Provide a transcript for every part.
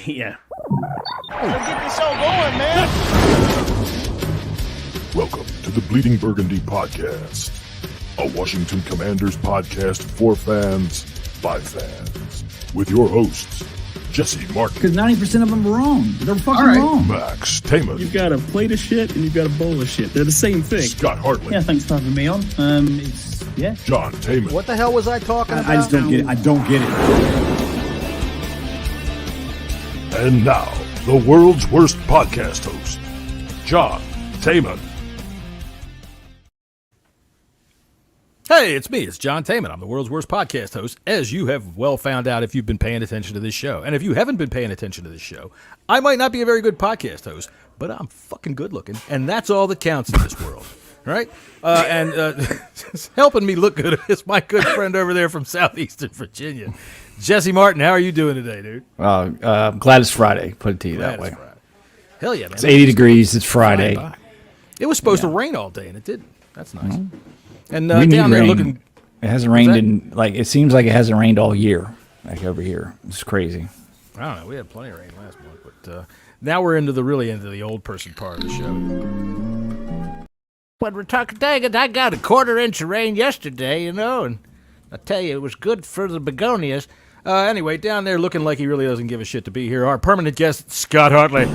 Yeah. So get this show going, man. Welcome to the Bleeding Burgundy Podcast, a Washington Commanders podcast for fans, by fans, with your hosts, Jessy Martin. Because 90% of them are wrong. They're fucking wrong. Max Taman. You've got a plate of shit and you've got a bowl of shit. They're the same thing. Scott Heartley. Yeah, thanks for having me on. Yeah. John Taman. What the hell was I talking about? I just don't get it. I don't get it. And now, the world's worst podcast host, John Taman. Hey, it's me. It's John Taman. I'm the world's worst podcast host, as you have well found out if you've been paying attention to this show. And if you haven't been paying attention to this show, I might not be a very good podcast host, but I'm fucking good looking, and that's all that counts in this world, right? And helping me look good is my good friend over there from southeastern Virginia, Jesse Martin. How are you doing today, dude? I'm glad it's Friday. Put it to you that way. Hell yeah, man. It's 80 degrees. It's Friday. It was supposed to rain all day, and it didn't. That's nice. Mm-hmm. And We need down there rain. looking. It hasn't rained it seems like it hasn't rained all year, like over here. It's crazy. I don't know. We had plenty of rain last month, but now we're into the old person part of the show. When we're talking, dang it, I got a quarter-inch of rain yesterday, and I tell you, it was good for the begonias. Anyway, down there looking like he really doesn't give a shit to be here, our permanent guest, Scott Heartley.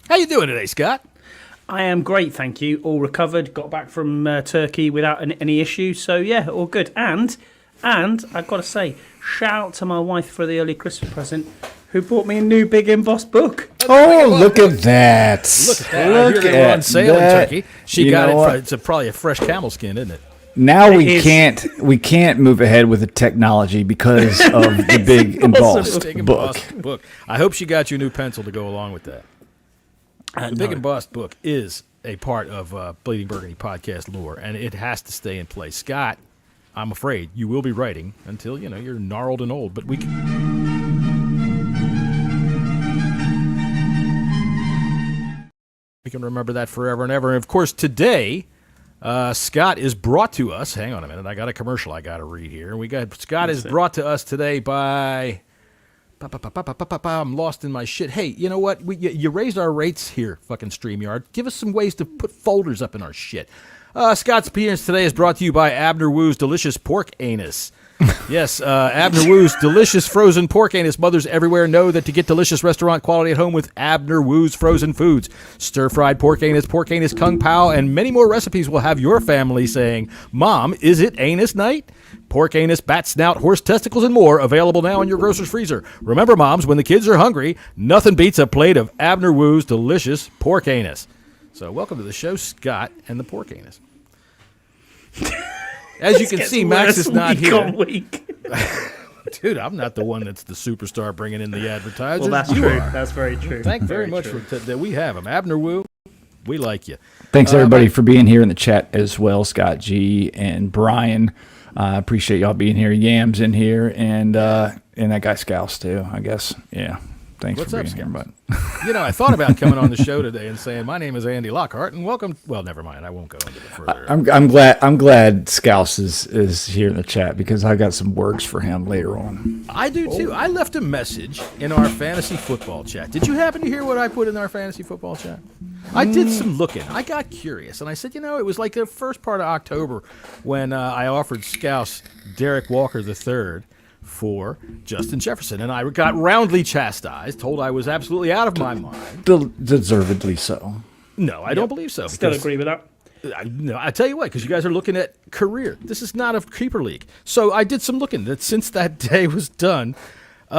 How you doing today, Scott? I am great, thank you. All recovered. Got back from Turkey without any issues. So, yeah, all good. And I've got to say, shout out to my wife for the early Christmas present, who bought me a new big embossed book. Oh, look at that. Look at that. I hear they were on sale in Turkey. She got it. It's probably a fresh camel skin, isn't it? Now we can't move ahead with the technology because of the big embossed book. I hope she got you a new pencil to go along with that. The big embossed book is a part of Bleeding Burgundy podcast lore, and it has to stay in place. Scott, I'm afraid you will be writing until you're gnarled and old, but we can remember that forever and ever. And of course, today, Scott is brought to us. Hang on a minute, I got a commercial I got to read here. Scott is brought to us today by. I'm lost in my shit. Hey, you know what? You raised our rates here, fucking StreamYard. Give us some ways to put folders up in our shit. Scott's appearance today is brought to you by Abner Woo's Delicious Pork Anus. Yes, Abner Woo's Delicious Frozen Pork Anus. Mothers everywhere know that to get delicious restaurant quality at home with Abner Woo's Frozen Foods. Stir-fried pork anus, kung pao, and many more recipes will have your family saying, Mom, is it anus night? Pork anus, bat snout, horse testicles, and more available now in your grocer's freezer. Remember, moms, when the kids are hungry, nothing beats a plate of Abner Woo's Delicious Pork Anus. So welcome to the show, Scott and the Pork Anus. As you can see, Max is not here. Dude, I'm not the one that's the superstar bringing in the advertisers. Well, that's true. That's very true. Thank you very much that we have him. Abner Woo, we like you. Thanks, everybody, for being here in the chat as well. Scott G and Brian. Appreciate y'all being here. Yams in here, and that guy Scouse, too, I guess. Yeah. Thanks for being here, bud. I thought about coming on the show today and saying, my name is Andy Lockhart, and welcome. Well, never mind. I won't go into the further. I'm glad Scouse is here in the chat because I got some words for him later on. I do, too. I left a message in our fantasy football chat. Did you happen to hear what I put in our fantasy football chat? I did some looking. I got curious, and I said, it was like the first part of October when I offered Scouse Derek Welker III for Justin Jefferson, and I got roundly chastised, told I was absolutely out of my mind. Deservedly so. No, I don't believe so. Still agree with that. I tell you what, because you guys are looking at career. This is not a keeper league. So I did some looking. That since that day was done, they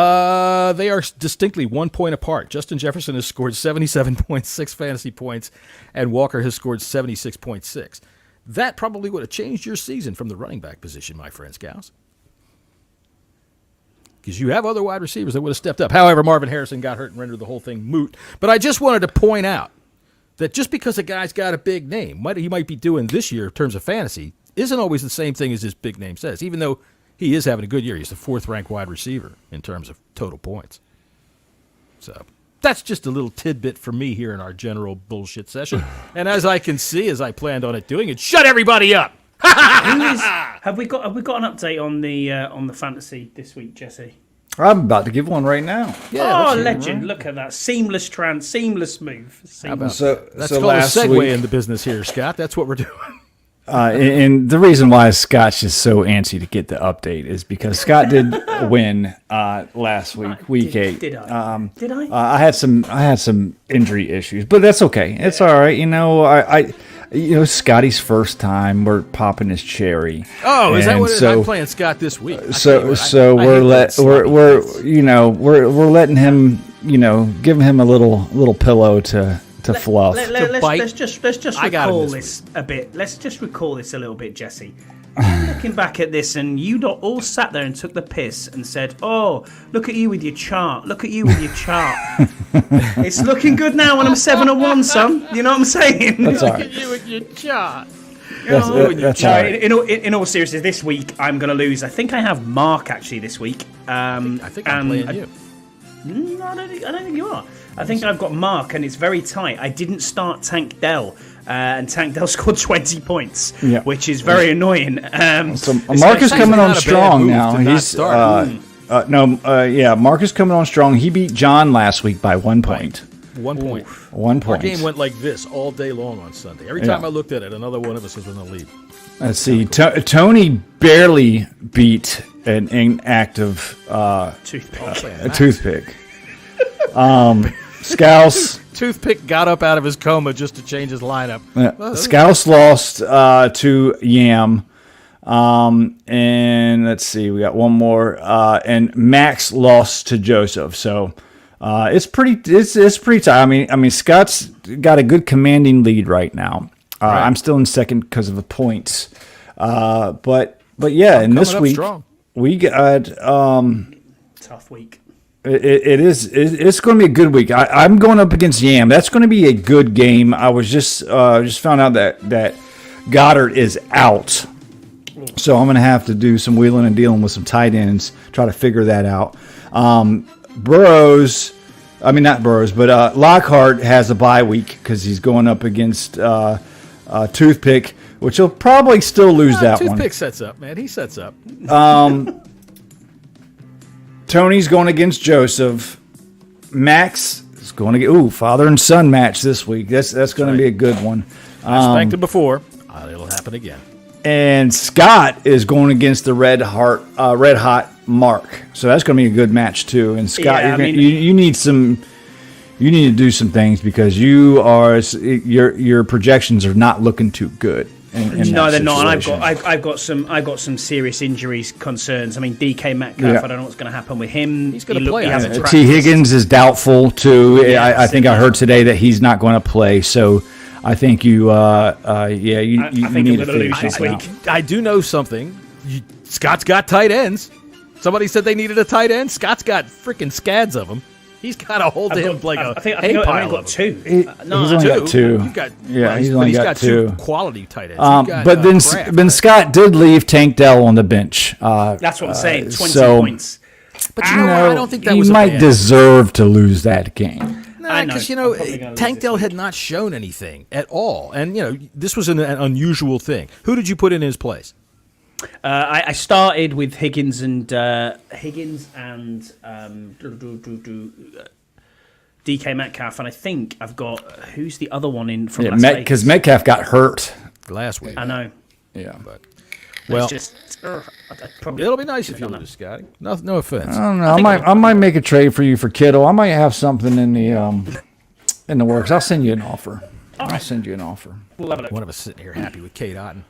are distinctly 1 point apart. Justin Jefferson has scored 77.6 fantasy points, and Welker has scored 76.6. That probably would have changed your season from the running back position, my friend Scouse. Because you have other wide receivers that would have stepped up. However, Marvin Harrison got hurt and rendered the whole thing moot. But I just wanted to point out that just because a guy's got a big name, what he might be doing this year in terms of fantasy, isn't always the same thing as his big name says, even though he is having a good year. He's the fourth-ranked wide receiver in terms of total points. So that's just a little tidbit for me here in our general bullshit session. And as I can see, as I planned on it doing, shut everybody up. Have we got an update on the fantasy this week, Jesse? I'm about to give one right now. Yeah, legend! Look at that seamless move. That's called a last segue week, into business here, Scott. That's what we're doing. and the reason why Scott's just so antsy to get the update is because Scott did win last week, week 8. Did I? Did I? I had some injury issues, but that's okay. It's all right. Scotty's first time. We're popping his cherry. Oh, is that what it is? I'm playing Scott this week. We're letting him, giving him a little pillow to fluff. Let's just recall this a bit. Let's just recall this a little bit, Jesse. Looking back at this, and you all sat there and took the piss and said, "Oh, look at you with your chart. Look at you with your chart. It's looking good now when I'm 7-1, son. You know what I'm saying? That's all right. Look at you with your chart." That's all right. In all seriousness, this week I'm going to lose. I think I have Mark actually this week. I think I'm playing you. No, I don't think you are. I think I've got Mark, and it's very tight. I didn't start Tank Dell, and Tank Dell scored 20 points, which is very annoying. So Mark is coming on strong now. He's Mark is coming on strong. He beat John last week by 1 point. 1 point. 1 point. Our game went like this all day long on Sunday. Every time I looked at it, another one of us was in the lead. Let's see. Tony barely beat an inactive toothpick. Scouse. Toothpick got up out of his coma just to change his lineup. Scouse lost to Yam. And let's see, we got one more. And Max lost to Joseph. So it's pretty tight. I mean, Scott's got a good commanding lead right now. Right. I'm still in second because of the points. But yeah, and this week we got tough week. It's going to be a good week. I'm going up against Yam. That's going to be a good game. I was just found out that Goddard is out, so I'm going to have to do some wheeling and dealing with some tight ends, try to figure that out. Lockhart has a bye week because he's going up against Toothpick, which he'll probably still lose that one. Toothpick sets up, man. He sets up. Tony's going against Joseph. Max is going to get father and son match this week. That's going to be a good one. I expected before. It'll happen again. And Scott is going against the red hot Mark. So that's going to be a good match too. And Scott, you need to do some things because your projections are not looking too good. No, they're not. And I've got some serious injuries concerns. I mean, DK Metcalf. I don't know what's going to happen with him. He's going to play. T. Higgins is doubtful too. I think I heard today that he's not going to play. So I think you need to lose this week. I do know something. Scott's got tight ends. Somebody said they needed a tight end. Scott's got freaking scads of them. He's got a hold of him like a hay pile. I've got two. He's only got two. He's only got two quality tight ends. But then Scott did leave Tank Dell on the bench. That's what I'm saying. 20 points. But I don't think that was. He might deserve to lose that game. Because Tank Dell had not shown anything at all, and this was an unusual thing. Who did you put in his place? I started with Higgins and DK Metcalf, and I think I've got who's the other one in from last week? Because Metcalf got hurt last week. I know. Yeah, but it'll be nice if you lose, Scotty. No offense. I don't know. I might make a trade for you for Kittle. I might have something in the works. I'll send you an offer. I'll send you an offer. We'll have a look. One of us sitting here happy with Kate Otten.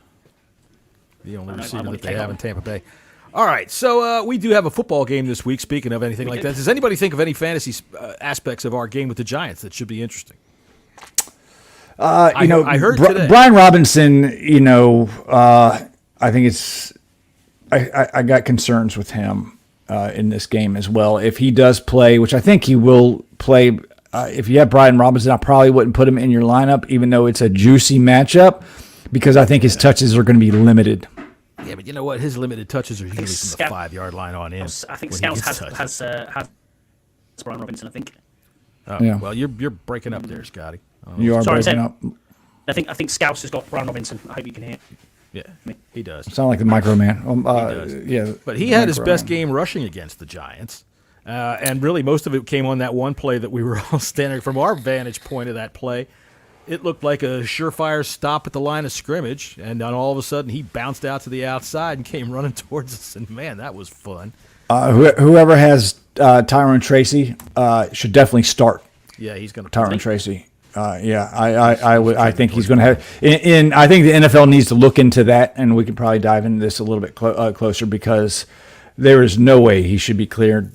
The only receiver that they have in Tampa Bay. All right, so we do have a football game this week, speaking of anything like that. Does anybody think of any fantasy aspects of our game with the Giants that should be interesting? I heard today. Brian Robinson, I think it's I got concerns with him in this game as well. If he does play, which I think he will play, if you have Brian Robinson, I probably wouldn't put him in your lineup, even though it's a juicy matchup. Because I think his touches are going to be limited. Yeah, but you know what? His limited touches are usually from the 5-yard line on in. I think Scouts has Brian Robinson, I think. Oh, yeah. Well, you're breaking up there, Scotty. You are breaking up. I think Scouts has got Brian Robinson. I hope you can hear. Yeah, he does. Sound like the micro man. Does. Yeah, But he had his micro best man. game rushing against the Giants. And really, most of it came on that one play that we were all standing from our vantage point of that play. It looked like a surefire stop at the line of scrimmage, and then all of a sudden he bounced out to the outside and came running towards us. And man, that was fun. Whoever has Tyrone Tracy should definitely start Yeah, he's going to Tyrone Tracy. I think he's going to have. And I think the NFL needs to look into that, and we can probably dive into this a little bit closer because there is no way he should be cleared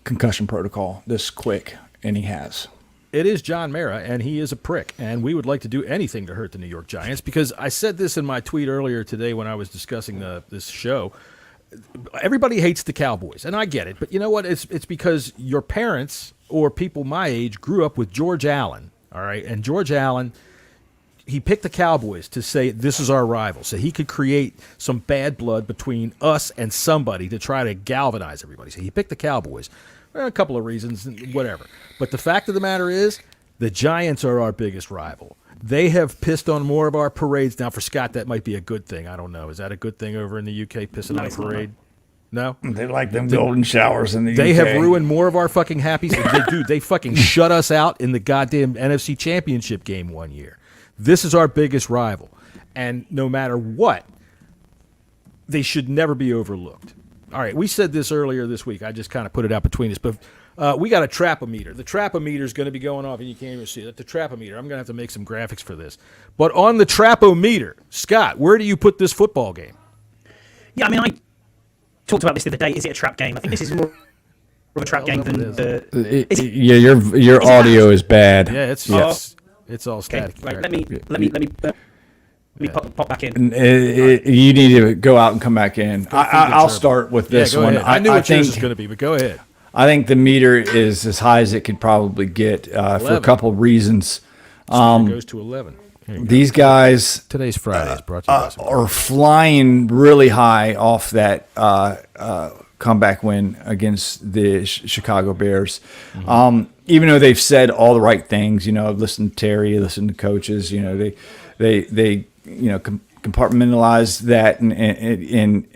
concussion protocol this quick, and he has. It is John Mara, and he is a prick, and we would like to do anything to hurt the New York Giants because I said this in my tweet earlier today when I was discussing this show. Everybody hates the Cowboys, and I get it, but you know what? It's because your parents or people my age grew up with George Allen, all right? And George Allen, he picked the Cowboys to say this is our rival, so he could create some bad blood between us and somebody to try to galvanize everybody. So he picked the Cowboys. A couple of reasons, whatever. But the fact of the matter is, the Giants are our biggest rival. They have pissed on more of our parades. Now, for Scott, that might be a good thing. I don't know. Is that a good thing over in the UK, pissing on a parade? No? They like them golden showers in the They UK. have ruined more of our fucking happy. They fucking shut us out in the goddamn NFC Championship game one year. This is our biggest rival. And no matter what, they should never be overlooked. All right, we said this earlier this week. I just kind of put it out between us, but we got a trap-o-meter. The trap-o-meter is going to be going off, and you can't even see it. The trap-o-meter. I'm going to have to make some graphics for this. But on the trap-o-meter, Scott, where do you put this football game? Yeah, I mean, I talked about this the other day. Is it a trap game? I think this is more of a trap game than the. Yeah, your audio is bad. Yeah, it's all static. Okay, right, let me pop back in. You need to go out and come back in. I'll start with this go one. ahead. I knew what yours was going to be, but go ahead. I think the meter is as high as it could probably get for a couple of reasons. It goes to 11. These guys Today's Friday is brought to you by are flying really high off that comeback win against the Chicago Bears. Mm-hmm. Even though they've said all the right things, I've listened to Terry, listened to coaches, they compartmentalized that and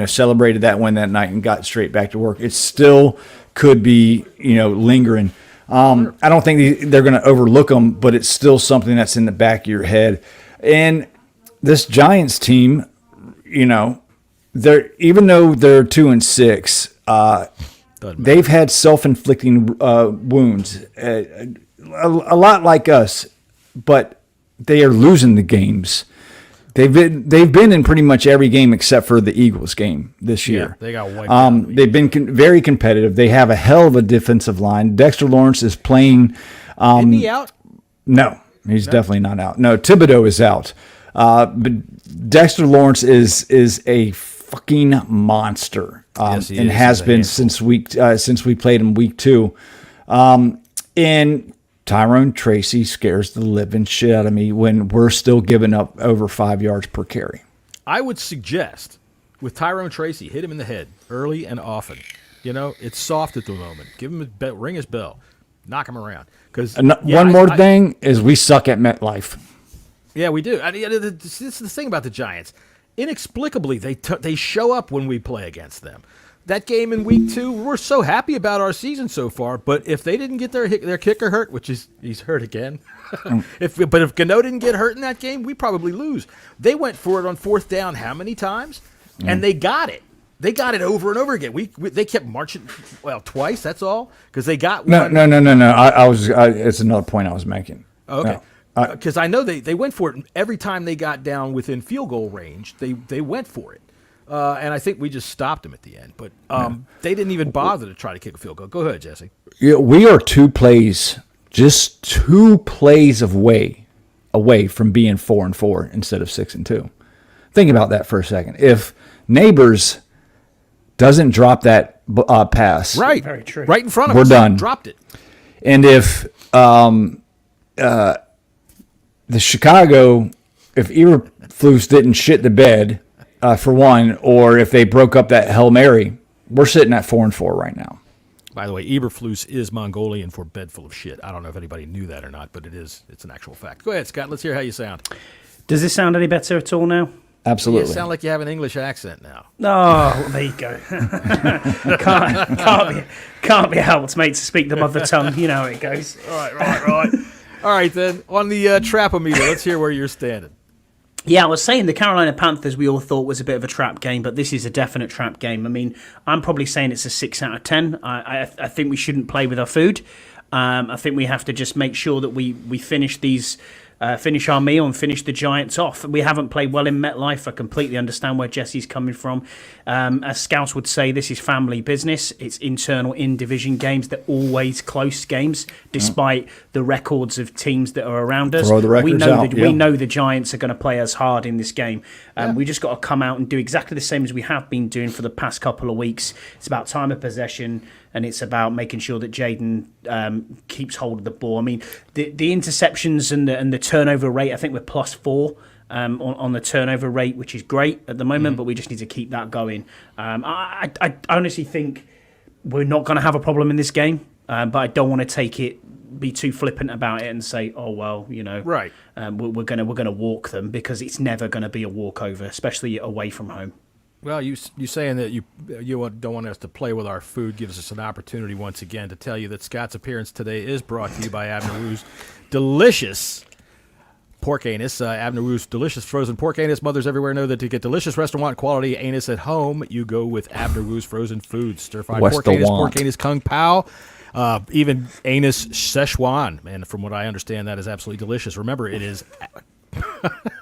celebrated that win that night and got straight back to work. It still could be lingering. I don't think they're going to overlook them, but it's still something that's in the back of your head. And this Giants team, they're even though they're 2-6, they've had self-inflicting wounds, a lot like us, but they are losing the games. They've been in pretty much every game except for the Eagles game this year. Yeah, they got wiped out. They've been very competitive. They have a hell of a defensive line. Dexter Lawrence is playing. Isn't he out? No, he's definitely not out. No, Thibodeau is out. But Dexter Lawrence is a fucking monster, Yes, he and is. has He's a been handful. since we played him week 2. And Tyrone Tracy scares the living shit out of me when we're still giving up over 5 yards per carry. I would suggest with Tyrone Tracy, hit him in the head early and often. It's soft at the moment. Give him a bell, ring his bell, knock him around. Because One more thing is we suck at MetLife. Yeah, we do. This is the thing about the Giants. Inexplicably, they show up when we play against them. That game in week 2, we're so happy about our season so far. But if they didn't get their kicker hurt, which he's hurt again, if Gano didn't get hurt in that game, we probably lose. They went for it on 4th down how many times, and they got it. They got it over and over again. They kept marching, twice. That's all because they got one. No. It's another point I was making. Okay. No. Because I know they went for it every time they got down within field goal range. They went for it. And I think we just stopped them at the end. But they didn't even bother to try to kick a field goal. Go ahead, Jesse. Yeah, we are 2 plays, just 2 plays away from being 4-4 instead of 6-2. Think about that for a second. If Neighbors doesn't drop that pass, Right. Very true. Right in front of We're us. done. Dropped it. and if the Chicago, if Eberflus didn't shit the bed, for one, or if they broke up that Hail Mary, we're sitting at 4-4 right now. By the way, Eberflus is Mongolian for bed full of shit. I don't know if anybody knew that or not, but it's an actual fact. Go ahead, Scott. Let's hear how you sound. Does this sound any better at all now? Absolutely. You sound like you have an English accent now. Oh, there you go. can't be helped, mate, to speak the mother tongue. You know how it goes. Right. All right, then. On the trap-o-meter, let's hear where you're standing. Yeah, I was saying the Carolina Panthers we all thought was a bit of a trap game, but this is a definite trap game. I mean, I'm probably saying it's a 6 out of 10. I think we shouldn't play with our food. I think we have to just make sure that we finish these... finish our meal and finish the Giants off. We haven't played well in MetLife. I completely understand where Jesse's coming from. As scouts would say, this is family business. It's internal in-division games. They're always close games, despite the records of teams that are around us. Throw the records out. We know the Giants are going to play us hard in this game. We just got to come out and do exactly the same as we have been doing for the past couple of weeks. It's about time of possession, and it's about making sure that Jaden keeps hold of the ball. I mean, the interceptions and the turnover rate, I think we're +4 on the turnover rate, which is great at the moment, but we just need to keep that going. I honestly think we're not going to have a problem in this game, but I don't want to be too flippant about it and say, oh, well, Right. we're gonna walk them, because it's never going to be a walkover, especially away from home. Well, you saying that you don't want us to play with our food gives us an opportunity once again to tell you that Scott's appearance today is brought to you by Abner Woo's delicious pork anus. Abner Woo's delicious frozen pork anus. Mothers everywhere know that to get delicious restaurant quality anus at home, you go with Abner Woo's frozen foods. Stir-fried pork anus, kung pao, even anus Szechuan. And from what I understand, that is absolutely delicious. Remember, it is...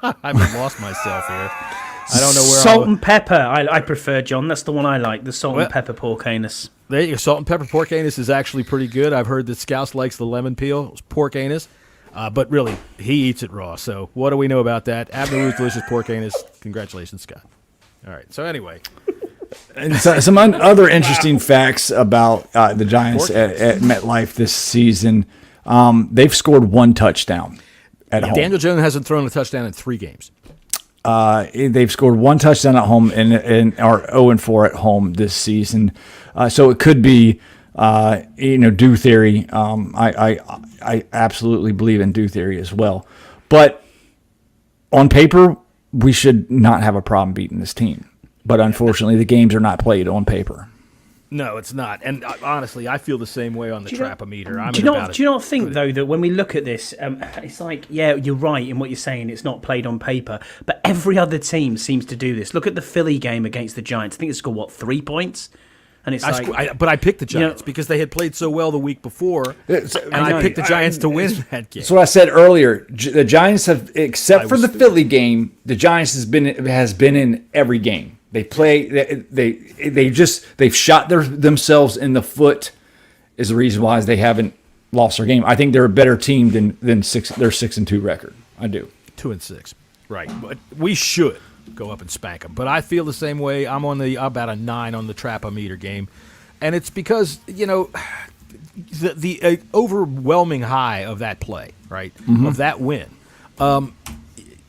I've lost myself here. I don't know where salt and pepper. I prefer, John. That's the one I like. The salt and pepper pork anus. There you go. Salt and pepper pork anus is actually pretty good. I've heard that Scouse likes the lemon peel pork anus, but really he eats it raw. So what do we know about that? Abner Woo's delicious pork anus. Congratulations, Scott. All right. So anyway, and some other interesting facts about the Giants at MetLife this season. They've scored 1 touchdown at home. Daniel Jones hasn't thrown a touchdown in 3 games. They've scored 1 touchdown at home and are 0-4 at home this season. So it could be, do theory. I absolutely believe in do theory as well. But on paper, we should not have a problem beating this team. But unfortunately, the games are not played on paper. No, it's not. And honestly, I feel the same way on the trap-o-meter. Do you not think, though, that when we look at this, it's like, yeah, you're right in what you're saying. It's not played on paper. But every other team seems to do this. Look at the Philly game against the Giants. I think they scored, 3 points? And it's but I picked the Giants because they had played so well the week before, and I picked the Giants to win that game. That's what I said earlier. The Giants have, except for the Philly game, the Giants has been in every game. They play. They've shot themselves in the foot. Is the reason why they haven't lost their game. I think they're a better team than their 6-2 record. I do. 2-6, right? But we should go up and spank them. But I feel the same way. I'm on about a 9 on the trap-o-meter game, and it's because the overwhelming high of that play, right, of that win.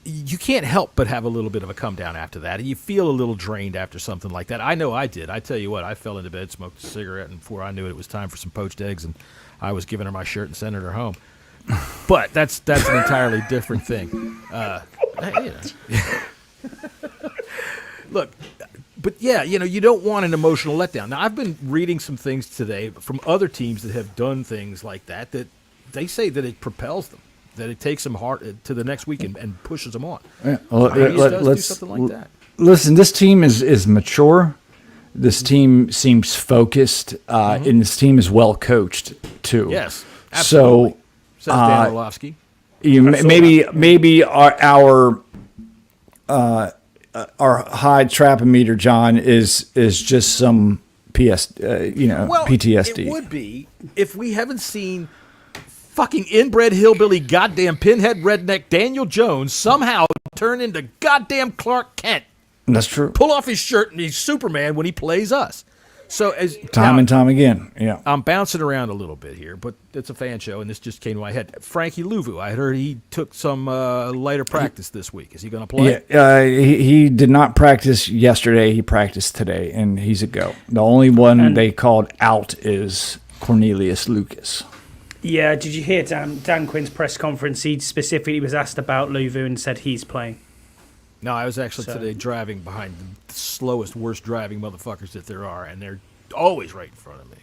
You can't help but have a little bit of a come down after that, and you feel a little drained after something like that. I know I did. I tell you what, I fell into bed, smoked a cigarette, and before I knew it was time for some poached eggs, and I was giving her my shirt and sending her home. But that's an entirely different thing. Look, but yeah, you don't want an emotional letdown. Now, I've been reading some things today from other teams that have done things like that they say that it propels them. That it takes them hard to the next week and pushes them on. Yeah. Let's do something like that. Listen, this team is mature. This team seems focused, and this team is well coached too. Yes, absolutely. So, says Dan Orlovsky. Maybe our high trap-o-meter, John, is just some PTSD. It would be if we haven't seen fucking inbred hillbilly goddamn pinhead redneck Daniel Jones somehow turn into goddamn Clark Kent. That's true. Pull off his shirt and he's Superman when he plays us. So time and time again, yeah. I'm bouncing around a little bit here, but it's a fan show, and this just came to my head. Frankie Louvu, I heard he took some lighter practice this week. Is he going to play? Yeah, he did not practice yesterday. He practiced today, and he's a go. The only one they called out is Cornelius Lucas. Yeah, did you hear Dan Quinn's press conference? He specifically was asked about Louvu and said he's playing. No, I was actually today driving behind the slowest, worst driving motherfuckers that there are, and they're always right in front of me.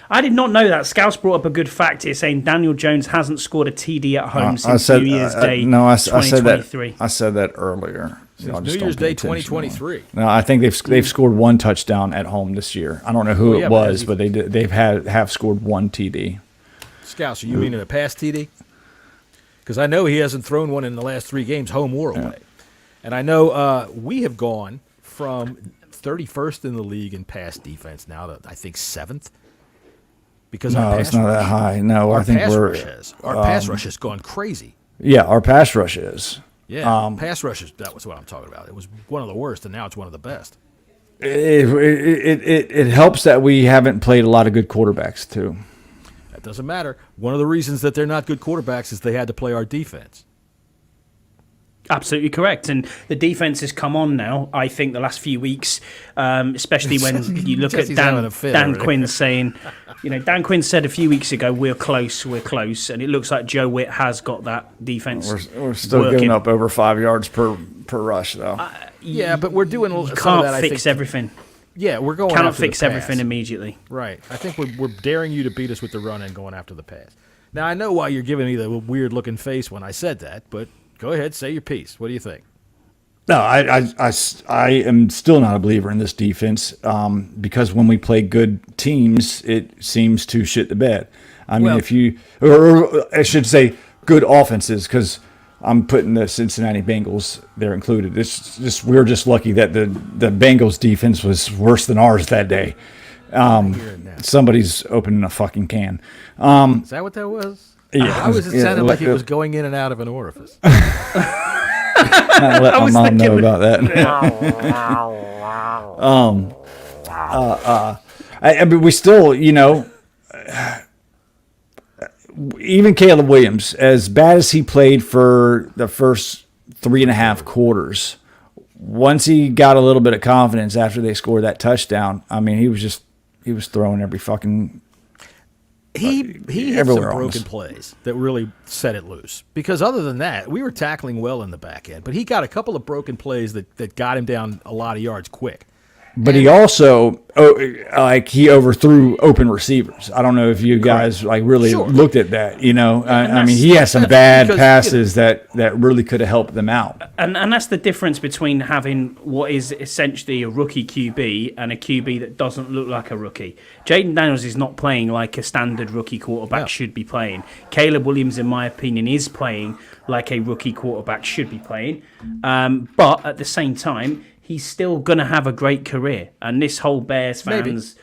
I did not know that. Scouts brought up a good fact here, saying Daniel Jones hasn't scored a TD at home since New Year's Day 2023. I said that earlier. Since New Year's Day 2023. No, I think they've scored one touchdown at home this year. I don't know who it was, but they've have scored one TD. Scouts, are you meaning a pass TD? Because I know he hasn't thrown one in the last 3 games, home or away. And I know we have gone from 31st in the league in pass defense now to, I think, 7th. Because it's not that high. No, I think our pass rush has gone crazy. Yeah, our pass rush is. Yeah, pass rushes, that was what I'm talking about. It was one of the worst, and now it's one of the best. It helps that we haven't played a lot of good quarterbacks, too. That doesn't matter. One of the reasons that they're not good quarterbacks is they had to play our defense. Absolutely correct. And the defense has come on now, I think, the last few weeks, especially when you look at Dan Quinn saying, Dan Quinn said a few weeks ago, we're close, and it looks like Joe Witt has got that defense. We're still giving up over 5 yards per rush, though. Yeah, but we're doing you can't fix everything. Yeah, we're going cannot after fix the pass. everything immediately. Right. I think we're daring you to beat us with the run and going after the pass. Now, I know why you're giving me the weird-looking face when I said that, but go ahead, say your piece. What do you think? No, I am still not a believer in this defense because when we play good teams, it seems to shit the bed. I mean, or I should say good offenses, because I'm putting the Cincinnati Bengals there included. We're just lucky that the Bengals defense was worse than ours that day. Somebody's opening a fucking can. Is that what that was? Yeah. How was it sounded like it was going in and out of an orifice? I let my mom know about that. I mean, we still, even Caleb Williams, as bad as he played for the first 3.5 quarters, once he got a little bit of confidence after they scored that touchdown, I mean, he was throwing every fucking. He hit some broken plays that really set it loose. Because other than that, we were tackling well in the back end. But he got a couple of broken plays that got him down a lot of yards quick. But he also, he overthrew open receivers. I don't know if you guys really looked at that. I mean, he had some bad passes that really could have helped them out. And that's the difference between having what is essentially a rookie QB and a QB that doesn't look like a rookie. Jaden Daniels is not playing like a standard rookie quarterback should be playing. Caleb Williams, in my opinion, is playing like a rookie quarterback should be playing. But at the same time, he's still going to have a great career. And this whole Bears fans,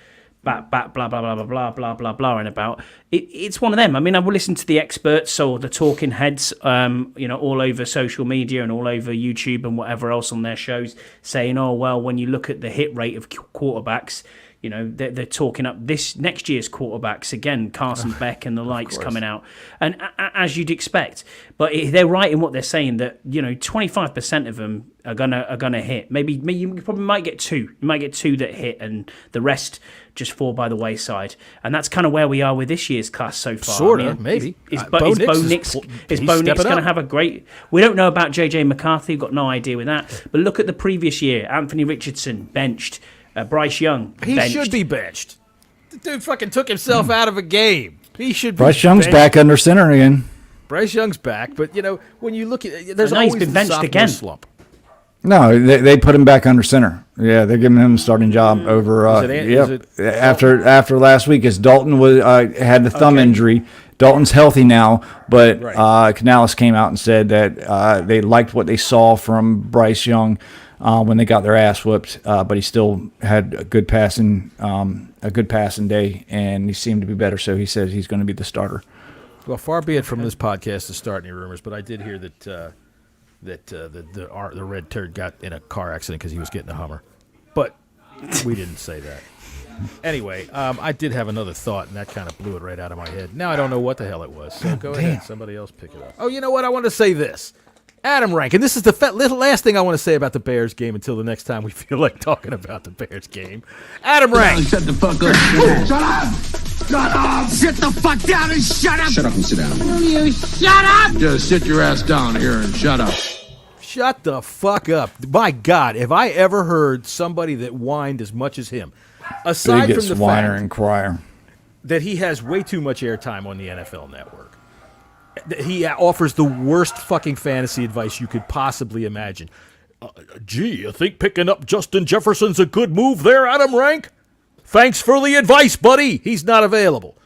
blah, blah, blah, blah, blah, blah, blah, blah, and about, it's one of them. I mean, I will listen to the experts or the talking heads, all over social media and all over YouTube and whatever else on their shows saying, oh, well, when you look at the hit rate of quarterbacks, they're talking up this next year's quarterbacks again, Carson Beck and the likes coming out, and as you'd expect. But they're right in what they're saying that 25% of them are gonna hit. Maybe you probably might get 2. You might get 2 that hit, and the rest just fall by the wayside. And that's kind of where we are with this year's class so far. Sort of, maybe. Is Bo Nix going to have a great? We don't know about JJ McCarthy. Got no idea with that. But look at the previous year: Anthony Richardson benched. Bryce Young, benched. He should be benched. The dude fucking took himself out of a game. He should be Bryce Young's back under center again. Bryce Young's back, but when you look at there's always he's been benched again. Slump. No, they put him back under center. Yeah, they're giving him a starting job over. After last week, as Dalton had the thumb injury. Dalton's healthy now, but Canales came out and said that they liked what they saw from Bryce Young when they got their ass whooped, but he still had a good passing day, and he seemed to be better. So he said he's going to be the starter. Well, far be it from this podcast to start any rumors, but I did hear that the red turd got in a car accident because he was getting a Hummer, but we didn't say that. Anyway, I did have another thought, and that kind of blew it right out of my head. Now I don't know what the hell it was, so go ahead. Somebody else pick it up. Oh, you know what? I want to say this. Adam Rank, and this is the last thing I want to say about the Bears game until the next time we feel like talking about the Bears game. Adam Rank. Shut the fuck up. Shut up. Shut up. Sit the fuck down and shut up. Shut up and sit down. You shut up. Just sit your ass down here and shut up. Shut the fuck up. My God, have I ever heard somebody that whined as much as him? Aside Biggest from the whiner fact and crier. that he has way too much airtime on the NFL Network. He offers the worst fucking fantasy advice you could possibly imagine. Gee, you think picking up Justin Jefferson's a good move there, Adam Rank? Thanks for the advice, buddy. He's not available.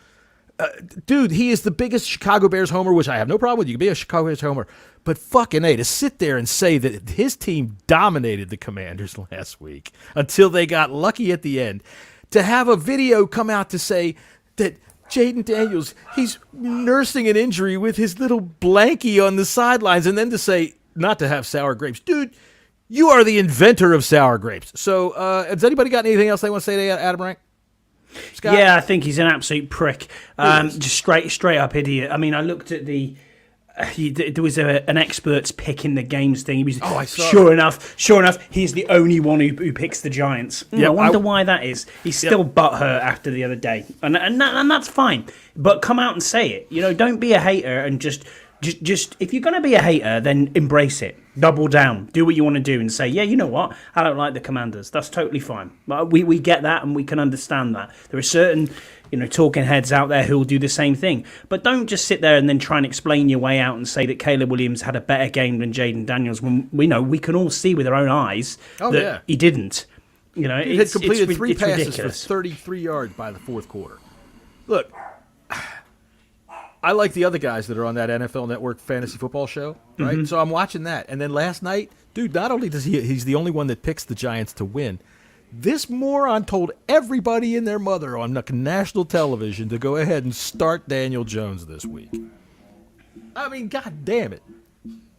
Dude, he is the biggest Chicago Bears homer, which I have no problem with. You can be a Chicago Bears homer. But fucking A, to sit there and say that his team dominated the Commanders last week until they got lucky at the end, to have a video come out to say that Jaden Daniels, he's nursing an injury with his little blankie on the sidelines, and then to say not to have sour grapes. Dude, you are the inventor of sour grapes. So has anybody got anything else they want to say to Adam Rank? Scott? Yeah, I think he's an absolute prick. Just straight up idiot. I mean, I looked at there was an experts picking the games thing. He was, I saw sure enough, he's the only one who picks the Giants. Yeah, I wonder why that is. He's still butthurt after the other day, and that's fine. But come out and say it. You know, don't be a hater and just if you're going to be a hater, then embrace it. Double down. Do what you want to do and say, yeah, you know what? I don't like the Commanders. That's totally fine. We get that and we can understand that. There are certain, talking heads out there who will do the same thing. But don't just sit there and then try and explain your way out and say that Caleb Williams had a better game than Jaden Daniels when we can all see with our own eyes that he didn't. He had completed three passes ridiculous. for 33 yards by the fourth quarter. Look, I like the other guys that are on that NFL Network fantasy football show, right? Mm-hmm. So I'm watching that. And then last night, dude, not only does he's the only one that picks the Giants to win, this moron told everybody and their mother on national television to go ahead and start Daniel Jones this week. I mean, God damn it.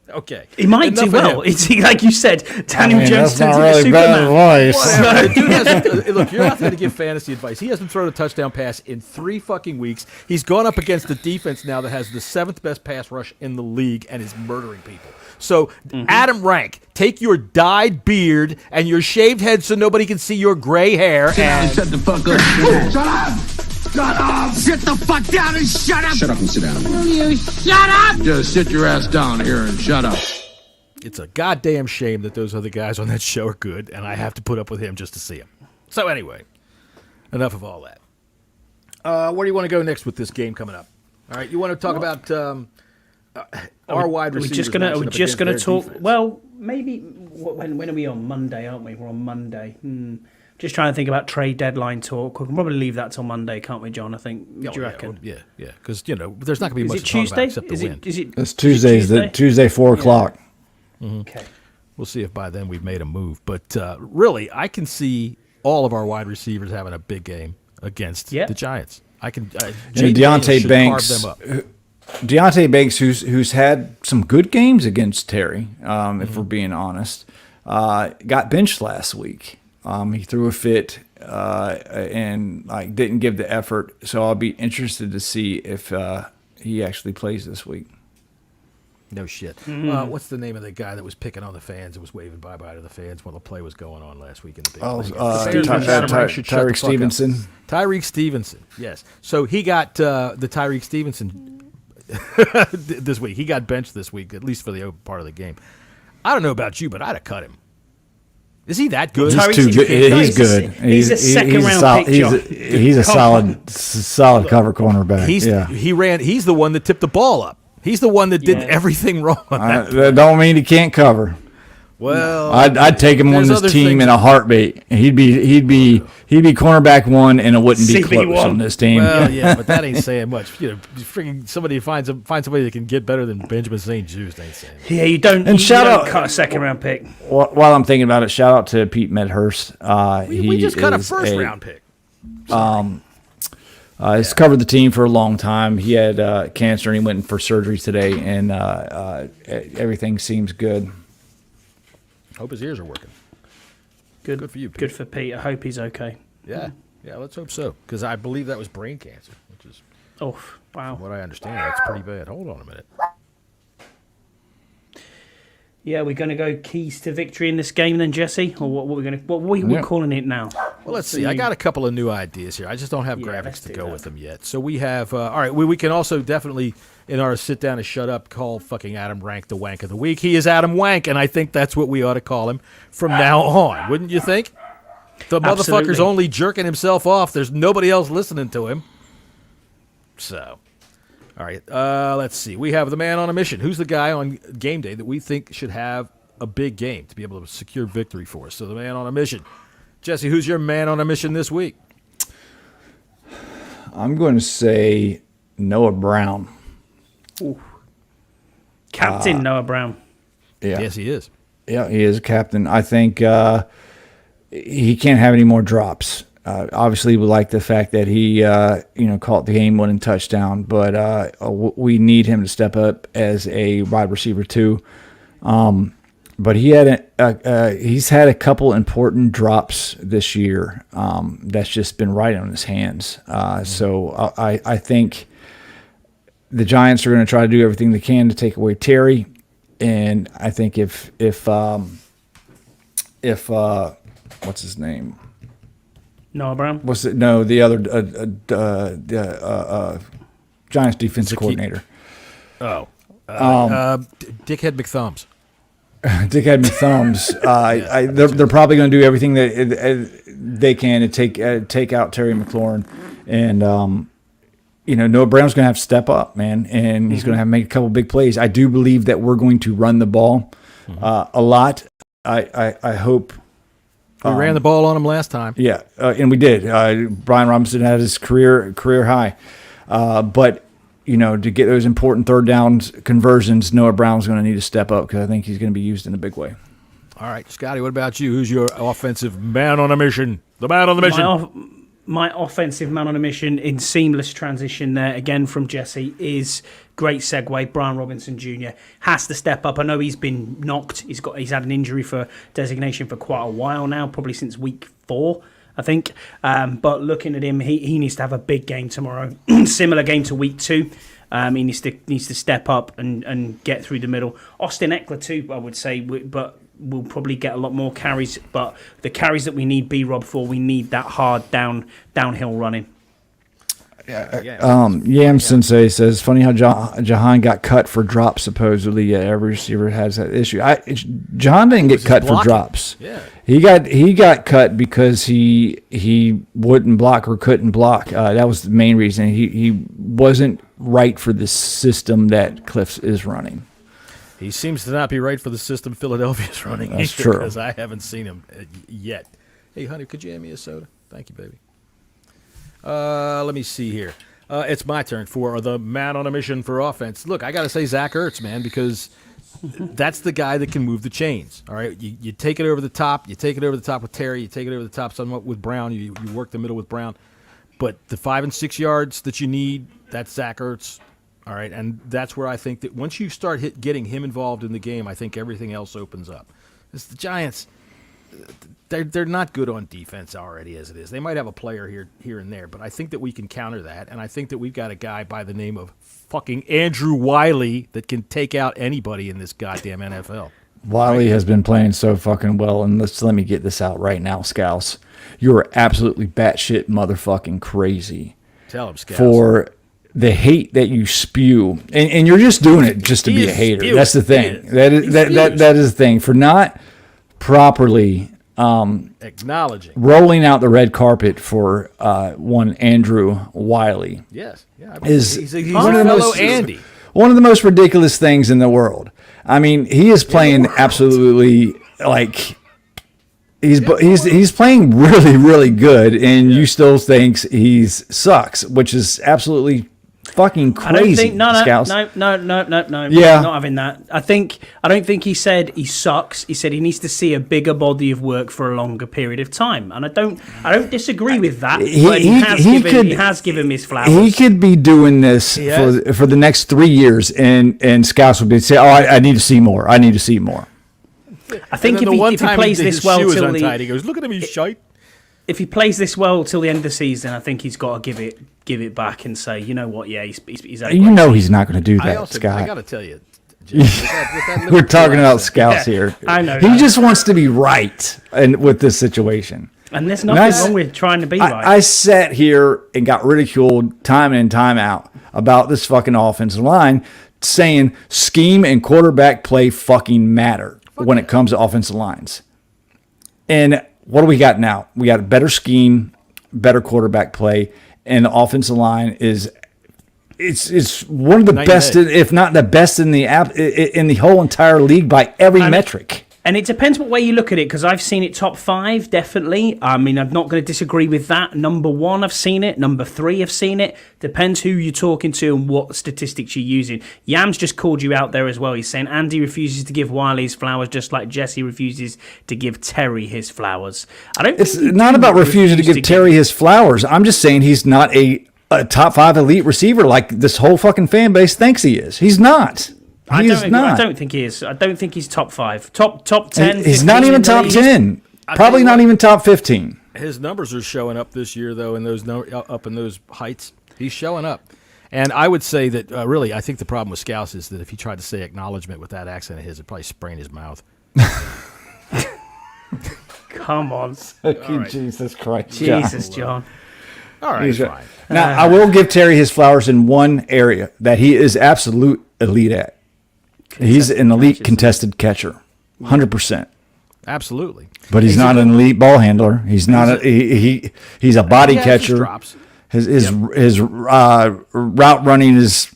Okay. He might do well. It's like you said, Daniel Jones that's not turns really into bad Superman. advice. Dude hasn't, look, you're not going to give fantasy advice. He hasn't thrown a touchdown pass in 3 fucking weeks. He's gone up against the defense now that has the 7th best pass rush in the league and is murdering people. So, Adam Rank, take your dyed beard and your shaved head so nobody can see your gray hair. And Shut the fuck up. Shut up! Shut up! Sit the fuck down and shut up! Shut up and sit down. Will you shut up? Just sit your ass down here and shut up. it's a goddamn shame that those other guys on that show are good, and I have to put up with him just to see him. So anyway, enough of all that. Where do you want to go next with this game coming up? All right, you want to talk about our wide receivers? We're just gonna talk. Defense. Well, maybe when are we on Monday? Aren't we? We're on Monday. Just trying to think about trade deadline talk. We can probably leave that till Monday, can't we, John? I think. Do you reckon? Yeah, because there's not going to be Is much it to talk Tuesday? about except the win. It's Tuesdays. Tuesday 4 o'clock. Mm-hmm. Okay. We'll see if by then we've made a move. But really, I can see all of our wide receivers having a big game against the Giants. I can. Deontay Banks. Deontay Banks, who's had some good games against Terry, if we're being honest, got benched last week. He threw a fit and didn't give the effort. So I'll be interested to see if he actually plays this week. No shit. What's the name of the guy that was picking on the fans and was waving bye-bye to the fans while the play was going on last week in the big Tyreek Stevenson. Tyreek Stevenson, yes. So he got the Tyreek Stevenson this week. He got benched this week, at least for the open part of the game. I don't know about you, but I'd have cut him. Is he that good? He's too good. He's good. He's a second-round pick. He's a solid cover cornerback. He's the one that tipped the ball up. He's the one that did everything wrong. That don't mean he can't cover. Well, I'd take him on this team in a heartbeat. He'd be cornerback 1, and it wouldn't be close on this team. Well, yeah, but that ain't saying much. Freaking somebody find somebody that can get better than Benjamin St. Just ain't saying much. Yeah, you don't cut a second-round pick. While I'm thinking about it, shout out to Pete Medhurst. We just cut a first-round pick. He's covered the team for a long time. He had cancer, and he went in for surgery today, and everything seems good. Hope his ears are working. Good for you, Pete. Good for Pete. I hope he's okay. Yeah, let's hope so. Because I believe that was brain cancer, which is wow. From what I understand, that's pretty bad. Hold on a minute. Yeah, we're going to go keys to victory in this game then, Jesse? Or what we're calling it now? Well, let's see. I got a couple of new ideas here. I just don't have graphics to go with them yet. So we have, all right, we can also definitely, in our sit down and shut up, call fucking Adam Rank the Wank of the Week. He is Adam Wank, and I think that's what we ought to call him from now on. Wouldn't you think? The motherfucker's only jerking himself off. There's nobody else listening to him. So... All right, let's see. We have the man on a mission. Who's the guy on game day that we think should have a big game to be able to secure victory for us? So the man on a mission. Jesse, who's your man on a mission this week? I'm going to say Noah Brown. Ooh. Captain Noah Brown. Yeah. Yes, he is. Yeah, he is a captain. I think he can't have any more drops. Obviously, we like the fact that he, caught the game-winning touchdown, but we need him to step up as a wide receiver too. But he's had a couple important drops this year. That's just been right on his hands. So I think the Giants are going to try to do everything they can to take away Terry, and I think if what's his name? Noah Brown? What's it? No, the other Giants defensive coordinator. Oh. Dickhead McThumbs. Dickhead McThumbs. They're probably going to do everything that they can to take out Terry McLaurin. And, Noah Brown's going to have to step up, man, and he's going to have to make a couple big plays. I do believe that we're going to run the ball a lot. I hope... We ran the ball on him last time. Yeah, and we did. Brian Robinson had his career high. But, to get those important third down conversions, Noah Brown's going to need to step up because I think he's going to be used in a big way. All right, Scotty, what about you? Who's your offensive man on a mission? The man on the mission. My offensive man on a mission in seamless transition there, again from Jesse, is great segue. Brian Robinson Jr. has to step up. I know he's been knocked. He's had an injury for designation for quite a while now, probably since week 4, I think. But looking at him, he needs to have a big game tomorrow. Similar game to week 2. He needs to step up and get through the middle. Austin Eckler too, I would say, but we'll probably get a lot more carries. But the carries that we need B-Rob for, we need that hard downhill running. Yam Sensei says, funny how Jahan got cut for drops, supposedly. Yeah, every receiver has that issue. Jahan didn't get cut for drops. Yeah. He got cut because he wouldn't block or couldn't block. That was the main reason. He wasn't right for the system that Cliffs is running. He seems to not be right for the system Philadelphia's running. That's true. Because I haven't seen him yet. Hey, honey, could you hand me a soda? Thank you, baby. Let me see here. It's my turn for the man on a mission for offense. Look, I got to say Zach Ertz, man, because that's the guy that can move the chains. All right, you take it over the top. You take it over the top with Terry. You take it over the top somewhat with Brown. You work the middle with Brown. But the 5 and 6 yards that you need, that's Zach Ertz. All right, and that's where I think that once you start getting him involved in the game, I think everything else opens up. It's the Giants. They're not good on defense already as it is. They might have a player here and there, but I think that we can counter that, and I think that we've got a guy by the name of fucking Andrew Wiley that can take out anybody in this goddamn NFL. Wiley has been playing so fucking well, and let me get this out right now, Scouse. You are absolutely batshit motherfucking crazy. Tell him, Scouse. For the hate that you spew, and you're just doing it just to be a hater. Spewing. That's the thing. That is the thing. For not properly acknowledging rolling out the red carpet for one Andrew Wiley. Yes, yeah, he's one of the most Andy. One of the most ridiculous things in the world. I mean, he is playing absolutely like he's playing really, really good, and you still think he sucks, which is absolutely fucking crazy. No. Yeah. Not having that. I don't think he said he sucks. He said he needs to see a bigger body of work for a longer period of time, and I don't disagree with that. He has given his flowers. He could be doing this for the next 3 years, and Scouts would be saying, "Oh, I need to see more. I need to see more." I think if he plays this well till he goes, "Look at him, he's shite." If he plays this well till the end of the season, I think he's got to give it back and say, you know what, yeah, he's he's not going to do that, Scott. I got to tell you, We're talking about scouts here. I know. He just wants to be right with this situation. And there's nothing wrong with trying to be right. I sat here and got ridiculed time in and time out about this fucking offensive line, saying scheme and quarterback play fucking matter when it comes to offensive lines. And what do we got now? We got a better scheme, better quarterback play, and the offensive line is it's one of the best, if not the best in the whole entire league by every metric. And it depends what way you look at it, because I've seen it top 5, definitely. I mean, I'm not going to disagree with that. Number 1, I've seen it. Number 3, I've seen it. Depends who you're talking to and what statistics you're using. Yams just called you out there as well. He's saying Andy refuses to give Wiley his flowers, just like Jesse refuses to give Terry his flowers. It's not about refusing to give Terry his flowers. I'm just saying he's not a top 5 elite receiver like this whole fucking fan base thinks he is. He's not. I don't think he is. I don't think he's top 5. Top 10. He's not even top 10. Probably not even top 15. His numbers are showing up this year, though, in those up in those heights. He's showing up. And I would say that, really, I think the problem with Scouse is that if he tried to say acknowledgement with that accent of his, it'd probably sprain his mouth. Come on. Right. Jesus Christ. Jesus, John. All right, fine. Now, I will give Terry his flowers in one area that he is absolute elite at. He's an elite contested catcher, 100%. Absolutely. But he's not an elite ball handler. He's not. He's a body catcher. His route running is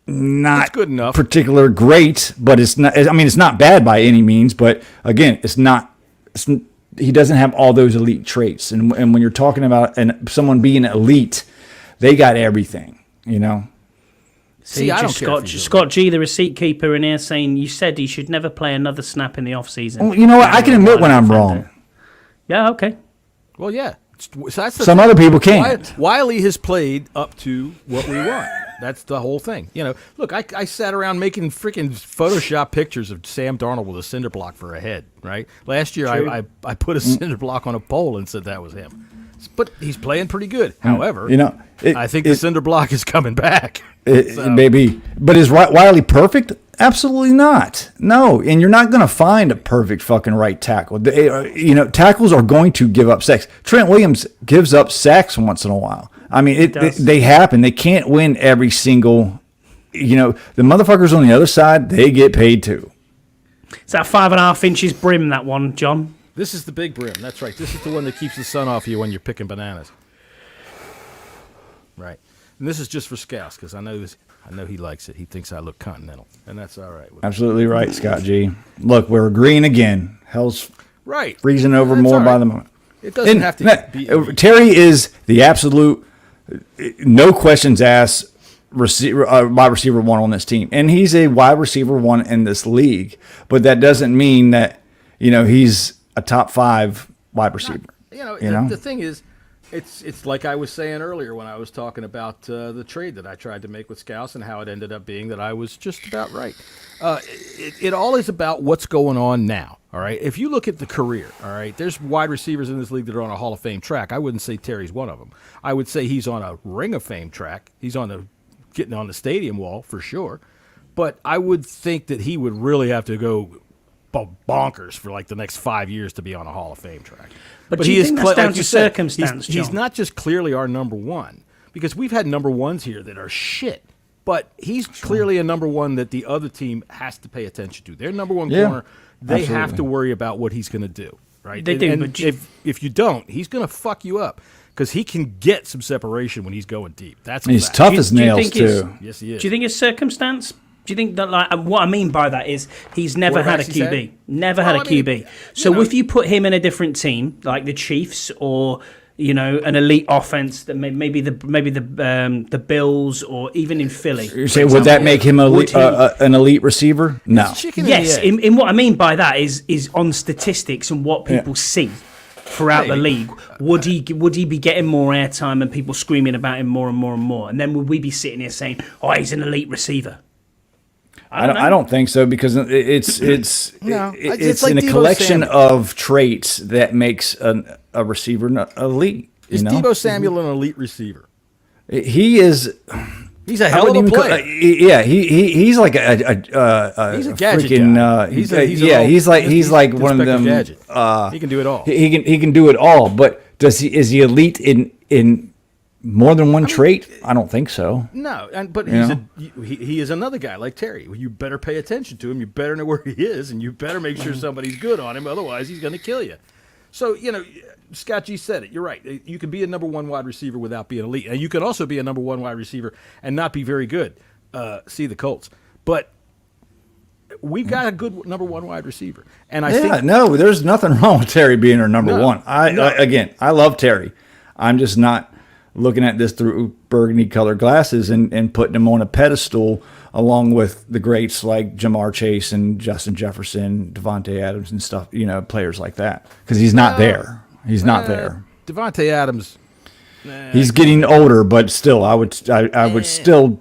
not good enough. Particular great, but it's not. I mean, it's not bad by any means. But again, it's not. He doesn't have all those elite traits. And when you're talking about someone being elite, they got everything. You know. See, I don't Scott G, the receipt keeper in here, saying you said he should never play another snap in the off-season. Well, you know what? I can admit when I'm wrong. Yeah, okay. Well, yeah. So that's some other people can't. Wiley has played up to what we want. That's the whole thing. You know, look, I sat around making freaking Photoshop pictures of Sam Darnold with a cinder block for a head, right? Last year I put a cinder block on a pole and said that was him. But he's playing pretty good. However, I think the cinder block is coming back. Maybe. But is Wiley perfect? Absolutely not. No. And you're not going to find a perfect fucking right tackle. Tackles are going to give up sacks. Trent Williams gives up sacks once in a while. I mean, they happen. They can't win every single. The motherfuckers on the other side, they get paid too. Is that 5.5 inches brim, that one, John? This is the big brim. That's right. This is the one that keeps the sun off you when you're picking bananas. Right. And this is just for Scouse because I know he likes it. He thinks I look continental, and that's all right. Absolutely right, Scott G. Look, we're agreeing again. Hell's right. Freezing over more by the moment. It doesn't have to be. Terry is the absolute, no questions asked, wide receiver 1 on this team. And he's a wide receiver 1 in this league. But that doesn't mean that, he's a top 5 wide receiver. The thing is, it's like I was saying earlier when I was talking about the trade that I tried to make with Scouse and how it ended up being that I was just about right. It all is about what's going on now, all right? If you look at the career, all right, there's wide receivers in this league that are on a Hall of Fame track. I wouldn't say Terry's one of them. I would say he's on a Ring of Fame track. He's getting on the stadium wall for sure. But I would think that he would really have to go bonkers for like the next 5 years to be on a Hall of Fame track. But do you think that's down to circumstance, John? He's not just clearly our number 1, because we've had number 1s here that are shit, but he's clearly a number 1 that the other team has to pay attention to. Their number 1 corner, they have to worry about what he's going to do, right? They do. And if you don't, he's going to fuck you up because he can get some separation when he's going deep. He's tough as nails, too. Yes, he is. Do you think it's circumstance? Do you think that, what I mean by that is he's never had a QB. Never had a QB. So if you put him in a different team, like the Chiefs or, an elite offense, that maybe the Bills or even in Philly. You're saying, would that make him an elite receiver? No. Yes, in what I mean by that is on statistics and what people see throughout the league. Would he be getting more airtime and people screaming about him more and more and more? And then would we be sitting here saying, oh, he's an elite receiver? I don't think so, because it's it's like in a Deebo collection Samuel. of traits that makes a receiver elite. Is Deebo Samuel an elite receiver? He is. He's a hell of a player. He's like a he's a gadget freaking guy. He's like one of them. Gadget. He can do it all. He can do it all. But is he elite in more than one trait? I don't think so. No, but he is another guy like Terry. You better pay attention to him. You better know where he is, and you better make sure somebody's good on him. Otherwise, he's going to kill you. So Scott G said it. You're right. You can be a number one wide receiver without being elite, and you can also be a number one wide receiver and not be very good. See the Colts, but we got a good number one wide receiver, and I think there's nothing wrong with Terry being our number one. I love Terry. I'm just not looking at this through burgundy colored glasses and putting him on a pedestal along with the greats like Jamar Chase and Justin Jefferson, Devontae Adams and stuff, players like that. Because he's not there. He's not there. Devontae Adams. He's getting older, but still, I would still.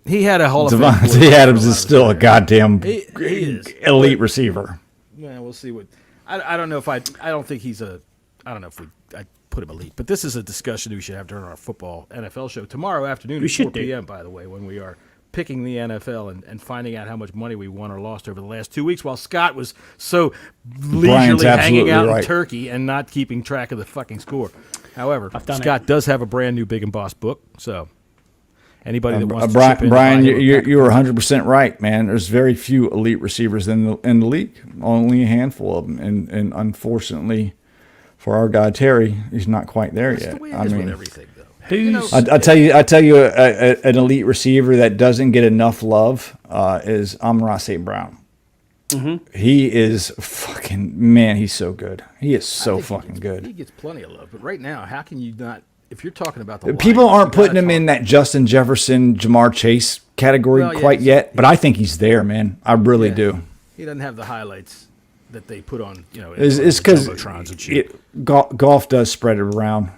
He had a Hall of Fame. Devontae Adams is still a goddamn elite receiver. Yeah, we'll see what. I don't know if I don't think he's a. I don't know if I put him elite, but this is a discussion we should have during our football NFL show tomorrow afternoon at 4 p.m. By the way, when we are picking the NFL and finding out how much money we won or lost over the last 2 weeks, while Scott was so leisurely hanging out in Turkey and not keeping track of the fucking score. However, Scott does have a brand new Big and Boss book, so anybody that wants to chip in, Brian, you were 100% right, man. There's very few elite receivers in the league, only a handful of them, and unfortunately for our guy Terry, he's not quite there yet. The way it is with everything, though. I tell you, an elite receiver that doesn't get enough love is Amon-Ra St. Brown. Mm-hmm. He is fucking man. He's so good. He is so fucking good. He gets plenty of love, but right now, how can you not? If you're talking about the people aren't putting him in that Justin Jefferson, Jamar Chase category quite yet, but I think he's there, man. I really do. He doesn't have the highlights that they put on, it's because golf does spread it around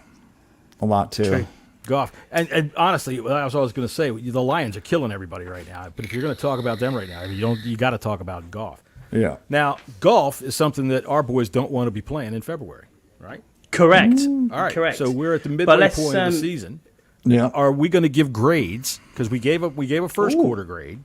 a lot too. True. Goff. And honestly, I was always going to say, the Lions are killing everybody right now. But if you're going to talk about them right now, you got to talk about Goff. Yeah. Now, golf is something that our boys don't want to be playing in February, right? Correct. All right. Correct. So we're at the midway point of the season. Yeah. Are we going to give grades? Because we gave a first quarter grade.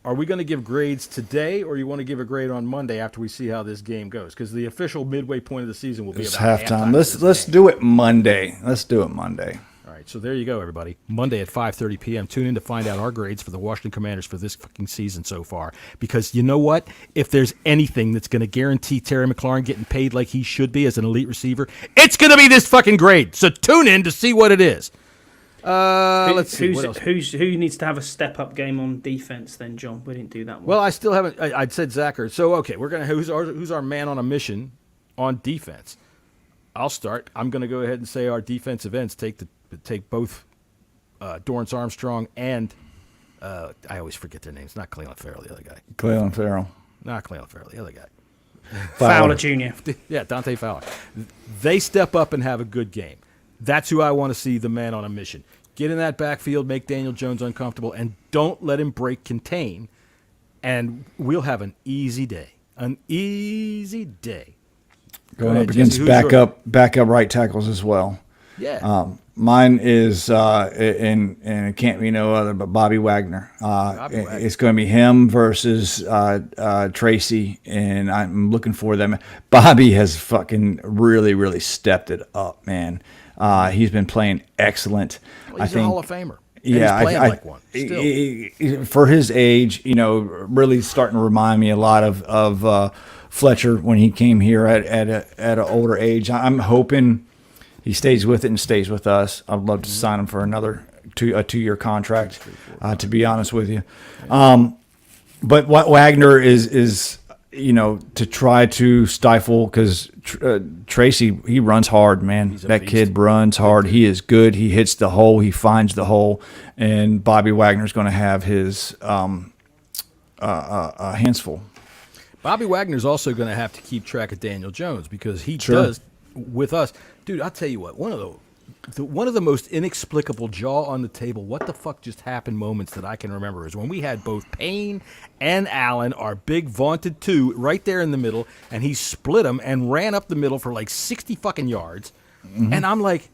Are we going to give grades today, or you want to give a grade on Monday after we see how this game goes? Because the official midway point of the season will be about halftime. Let's do it Monday. Let's do it Monday. All right, so there you go, everybody. Monday at 5:30 p.m. Tune in to find out our grades for the Washington Commanders for this fucking season so far. Because you know what? If there's anything that's going to guarantee Terry McLaurin getting paid like he should be as an elite receiver, it's going to be this fucking grade. So tune in to see what it is. Let's see. Who needs to have a step-up game on defense then, John? We didn't do that one. Well, I still haven't. I'd said Zacher. So okay, we're gonna. Who's our man on a mission on defense? I'll start. I'm gonna go ahead and say our defensive ends take both Dorrance Armstrong and I always forget their names. Not Cleveland Farrell, the other guy. Cleveland Farrell. Not Cleveland Farrell, the other guy. Fowler Jr. Yeah, Dante Fowler. They step up and have a good game. That's who I want to see, the man on a mission. Get in that backfield, make Daniel Jones uncomfortable, and don't let him break contain, and we'll have an easy day. An easy day. Going up against backup right tackles as well. Yeah. Mine is, and it can't be no other but Bobby Wagner. It's going to be him versus Tracy, and I'm looking for them. Bobby has fucking really, really stepped it up, man. He's been playing excellent. Well, he's a Hall of Famer. Yeah, he's playing like one. Still. For his age, really starting to remind me a lot of Fletcher when he came here at an older age. I'm hoping he stays with it and stays with us. I'd love to sign him for another 2-year contract. To be honest with you, but what Wagner is to try to stifle, because Tracy, he runs hard, man. That kid runs hard. He is good. He hits the hole. He finds the hole. And Bobby Wagner's going to have his hands full. Bobby Wagner's also going to have to keep track of Daniel Jones, because he does with us. Dude, I'll tell you what, one of the most inexplicable jaw on the table, what the fuck just happened moments that I can remember is when we had both Payne and Allen, our big vaunted two, right there in the middle, and he split them and ran up the middle for like 60 fucking yards. Mm-hmm. And I'm like,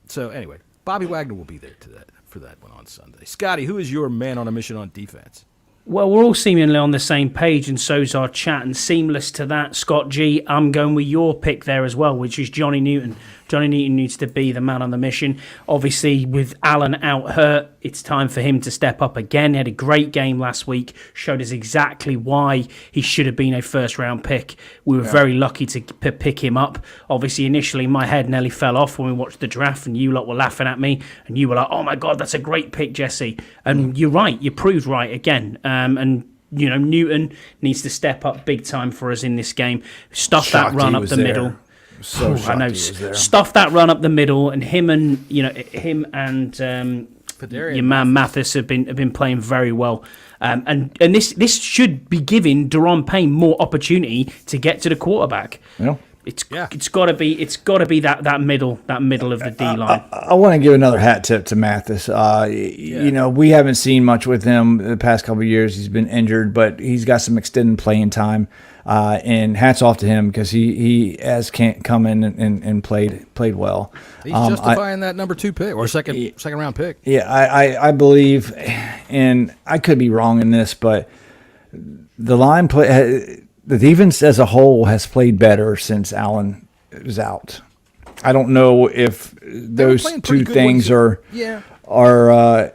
so anyway, Bobby Wagner will be there for that one on Sunday. Scotty, who is your man on a mission on defense? Well, we're all seemingly on the same page, and so's our chat. And seamless to that, Scott G, I'm going with your pick there as well, which is Johnny Newton. Johnny Newton needs to be the man on the mission. Obviously, with Allen out hurt, it's time for him to step up again. He had a great game last week, showed us exactly why he should have been a first-round pick. We were very lucky to pick him up. Obviously, initially, my head nearly fell off when we watched the draft, and you lot were laughing at me, and you were like, oh my God, that's a great pick, Jesse. And you're right, you proved right again. And Newton needs to step up big time for us in this game. Stuff that run up the middle. So I know. Stuff that run up the middle, and him and your man Mathis have been playing very well. And this should be giving Deron Payne more opportunity to get to the quarterback. Yeah. It's got to be that middle of the D line. I want to give another hat tip to Mathis. We haven't seen much with him the past couple of years. He's been injured, but he's got some extended playing time. And hats off to him because he has come in and played well. He's justifying that number 2 pick or second round pick. Yeah, I believe, and I could be wrong in this, but the line play. The defense as a whole has played better since Allen was out. I don't know if those two things coincide,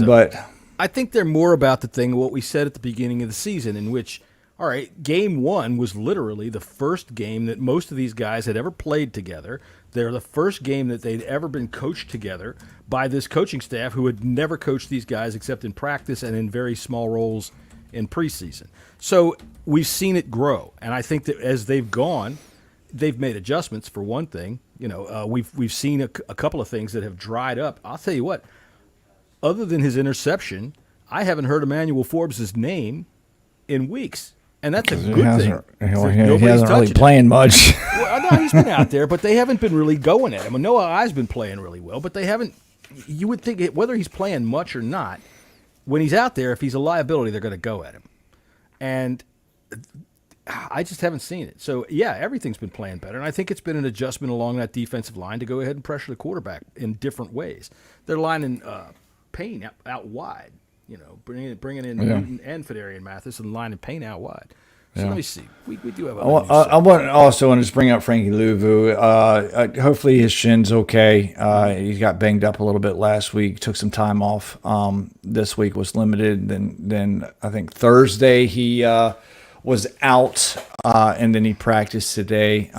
but I think they're more about the thing what we said at the beginning of the season, in which, all right, game 1 was literally the first game that most of these guys had ever played together. They're the first game that they'd ever been coached together by this coaching staff who had never coached these guys except in practice and in very small roles in preseason. So we've seen it grow, and I think that as they've gone, they've made adjustments. For one thing, we've seen a couple of things that have dried up. I'll tell you what, other than his interception, I haven't heard Emmanuel Forbes' name in weeks, and that's a good thing. He hasn't really playing much. Well, no, he's been out there, but they haven't been really going at him. And Noah I's been playing really well, but they haven't. You would think whether he's playing much or not, when he's out there, if he's a liability, they're going to go at him. And I just haven't seen it. So, yeah, everything's been playing better. And I think it's been an adjustment along that defensive line to go ahead and pressure the quarterback in different ways. They're lining Payne out wide, bringing in Newton and Fedarian Mathis and lining Payne out wide. So let me see. We do have I want to just bring up Frankie Louvu. Hopefully his shin's okay. He got banged up a little bit last week. Took some time off. This week was limited. Then I think Thursday he was out, and then he practiced today.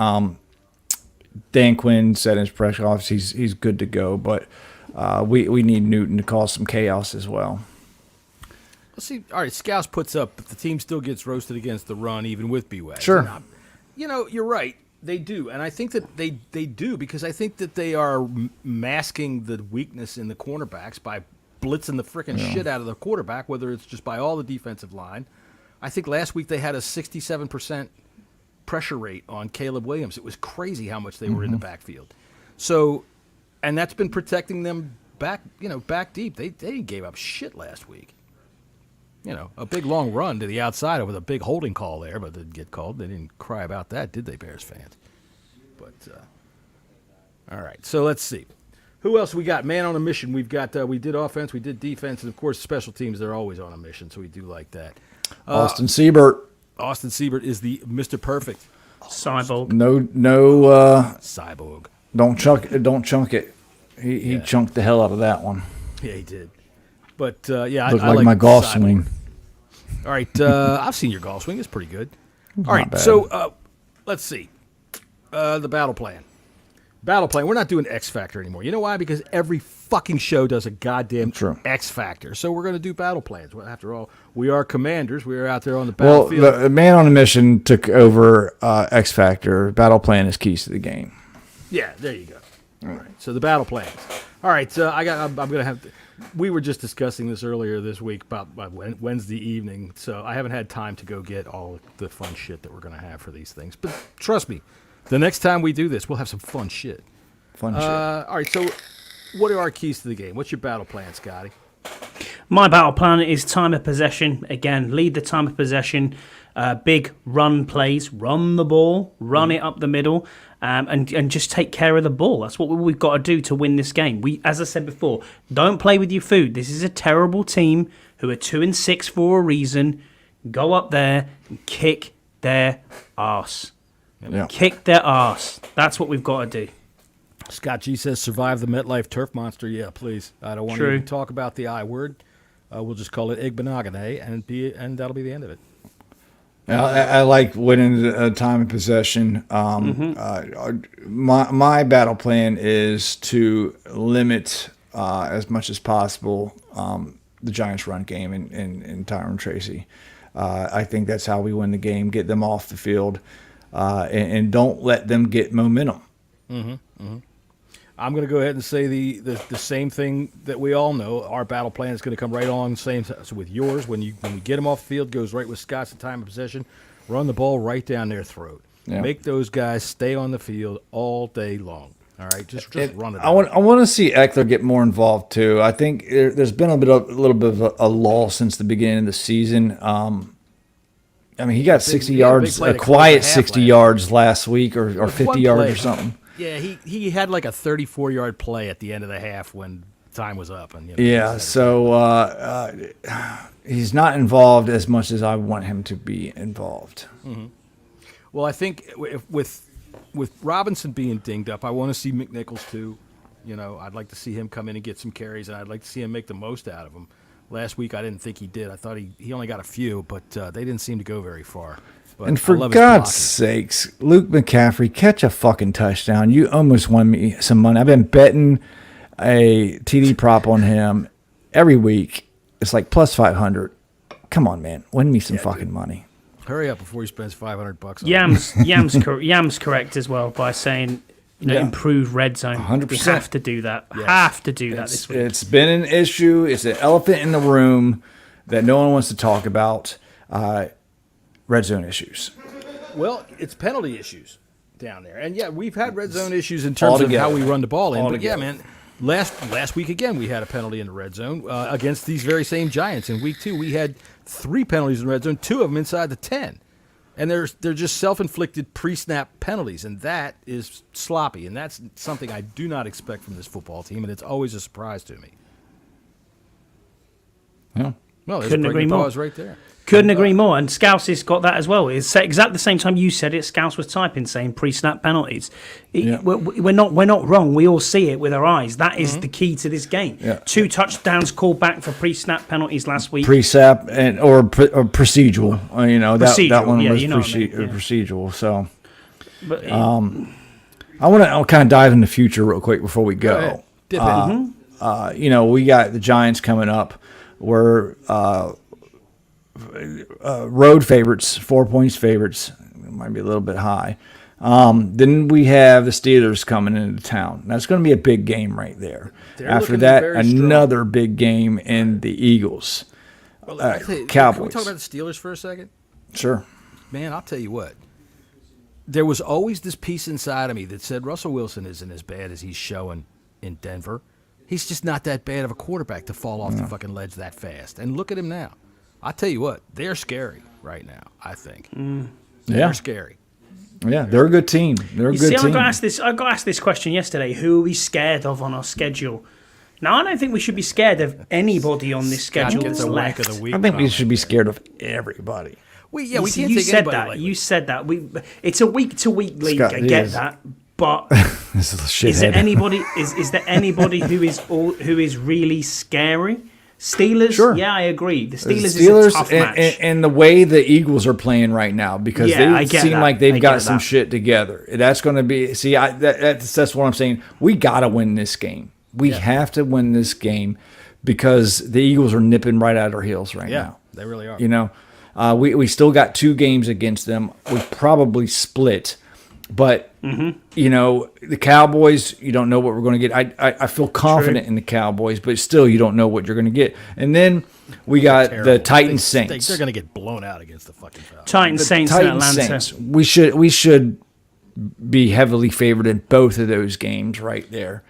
Dan Quinn said in his press office he's good to go, but we need Newton to cause some chaos as well. Let's see. All right, Scouse puts up, but the team still gets roasted against the run, even with B-Wags. Sure. You're right. They do. And I think that they do because I think that they are masking the weakness in the cornerbacks by blitzing the freaking shit out of the quarterback, whether it's just by all the defensive line. I think last week they had a 67% pressure rate on Caleb Williams. It was crazy how much they were in the backfield. So, and that's been protecting them back deep. They gave up shit last week. A big long run to the outside with a big holding call there, but didn't get called. They didn't cry about that, did they, Bears fans? But, all right, so let's see. Who else we got? Man on a mission. We've got, we did offense, we did defense, and, of course, special teams, they're always on a mission, so we do like that. Austin Siebert. Austin Siebert is the Mr. Perfect. Cyborg. No. Cyborg. Don't chunk it. He chunked the hell out of that one. Yeah, he did. But, I Looked like my golf Cyborg. swing. All right, I've seen your golf swing. It's pretty good. All right, so let's see. The battle plan. We're not doing X Factor anymore. You know why? Because every fucking show does a goddamn X Factor. So we're going to do battle plans. Well, after all, we are commanders. We are out there on the battlefield. Well, the man on a mission took over X Factor. Battle plan is keys to the game. Yeah, there you go. All right, so the battle plans. All right, so I'm going to have to. We were just discussing this earlier this week about Wednesday evening, so I haven't had time to go get all the fun shit that we're going to have for these things. But trust me, the next time we do this, we'll have some fun shit. All right, so what are our keys to the game? What's your battle plan, Scotty? My battle plan is time of possession. Again, lead the time of possession. Big run plays. Run the ball. Run it up the middle. And just take care of the ball. That's what we've got to do to win this game. As I said before, don't play with your food. This is a terrible team who are 2-6 for a reason. Go up there and kick their arse. Yeah. Kick their arse. That's what we've got to do. Scott G says, survive the MetLife turf monster. Yeah, please. I don't want to even talk about the I word. We'll just call it Igbenogany, and that'll be the end of it. I like winning the time of possession. My battle plan is to limit as much as possible the Giants' run game in Tyron Tracy. I think that's how we win the game. Get them off the field, and don't let them get momentum. I'm going to go ahead and say the same thing that we all know. Our battle plan is going to come right along the same so with yours. When we get them off the field, goes right with Scott's time of possession. Run the ball right down their throat. Yeah. Make those guys stay on the field all day long. All right, just run it. I want to see Eckler get more involved too. I think there's been a little bit of a lull since the beginning of the season. I mean, he got 60 yards, a quiet 60 yards last week, or 50 yards or something. Yeah, he had like a 34-yard play at the end of the half when time was up. And so he's not involved as much as I want him to be involved. Mm-hmm. Well, I think with Robinson being dinged up, I want to see Nichols too. I'd like to see him come in and get some carries, and I'd like to see him make the most out of them. Last week, I didn't think he did. I thought he only got a few, but they didn't seem to go very far. But and for God's sakes, Luke McCaffrey, catch a fucking touchdown. You almost won me some money. I've been betting a TD prop on him every week. It's like plus 500. Come on, man. Win me some fucking money. Hurry up before he spends $500 on Yam's correct as well by saying improve red zone. 100%. We have to do that. Yes. Have to do that this week. It's been an issue. It's an elephant in the room that no one wants to talk about. Red zone issues. Well, it's penalty issues down there. And, we've had red zone issues in terms of how we run the ball in. But, man, last week, again, we had a penalty in the red zone against these very same Giants. In week 2, we had 3 penalties in the red zone, 2 of them inside the 10. And they're just self-inflicted pre-snap penalties, and that is sloppy. And that's something I do not expect from this football team, and it's always a surprise to me. Yeah. Well, there's a breaking pause right there. Couldn't agree more. And Scouse has got that as well. It's exactly the same time you said it. Scouse was typing saying pre-snap penalties. We're not wrong. We all see it with our eyes. That is the key to this game. Yeah. 2 touchdowns called back for pre-snap penalties last week. Pre-snap or procedural. That one was procedural. So, but, I want to kind of dive in the future real quick before we go. We got the Giants coming up. We're road favorites, 4 points favorites. It might be a little bit high. Then we have the Steelers coming into town. That's going to be a big game right there. After that, another big game in the Eagles. Cowboys. Can we talk about the Steelers for a second? Sure. Man, I'll tell you what. There was always this piece inside of me that said Russell Wilson isn't as bad as he's showing in Denver. He's just not that bad of a quarterback to fall off the fucking ledge that fast. And look at him now. I tell you what, they're scary right now, I think. They're scary. Yeah, they're a good team. They're a good team. I got asked this question yesterday. Who are we scared of on our schedule? Now, I don't think we should be scared of anybody on this schedule that's left. Of the week I think we should be scared of everybody. We can't take anybody lightly. You said that. It's a week-to-week league. Scott, I get that. But is there anybody who is really scary? Steelers, sure. Yeah, I agree. The Steelers is a tough match. And the way the Eagles are playing right now, because they seem like they've got some shit together. That's going to be that's what I'm saying. We got to win this game. We have to win this game because the Eagles are nipping right at our heels right now. They really are. We still got 2 games against them. We probably split. But, the Cowboys, you don't know what we're going to get. I feel confident in the Cowboys, but still you don't know what you're going to get. And then we got the Titans Saints. They're going to get blown out against the fucking Falcons. Titans Saints in Atlanta. Saints. We should be heavily favored in both of those games right there.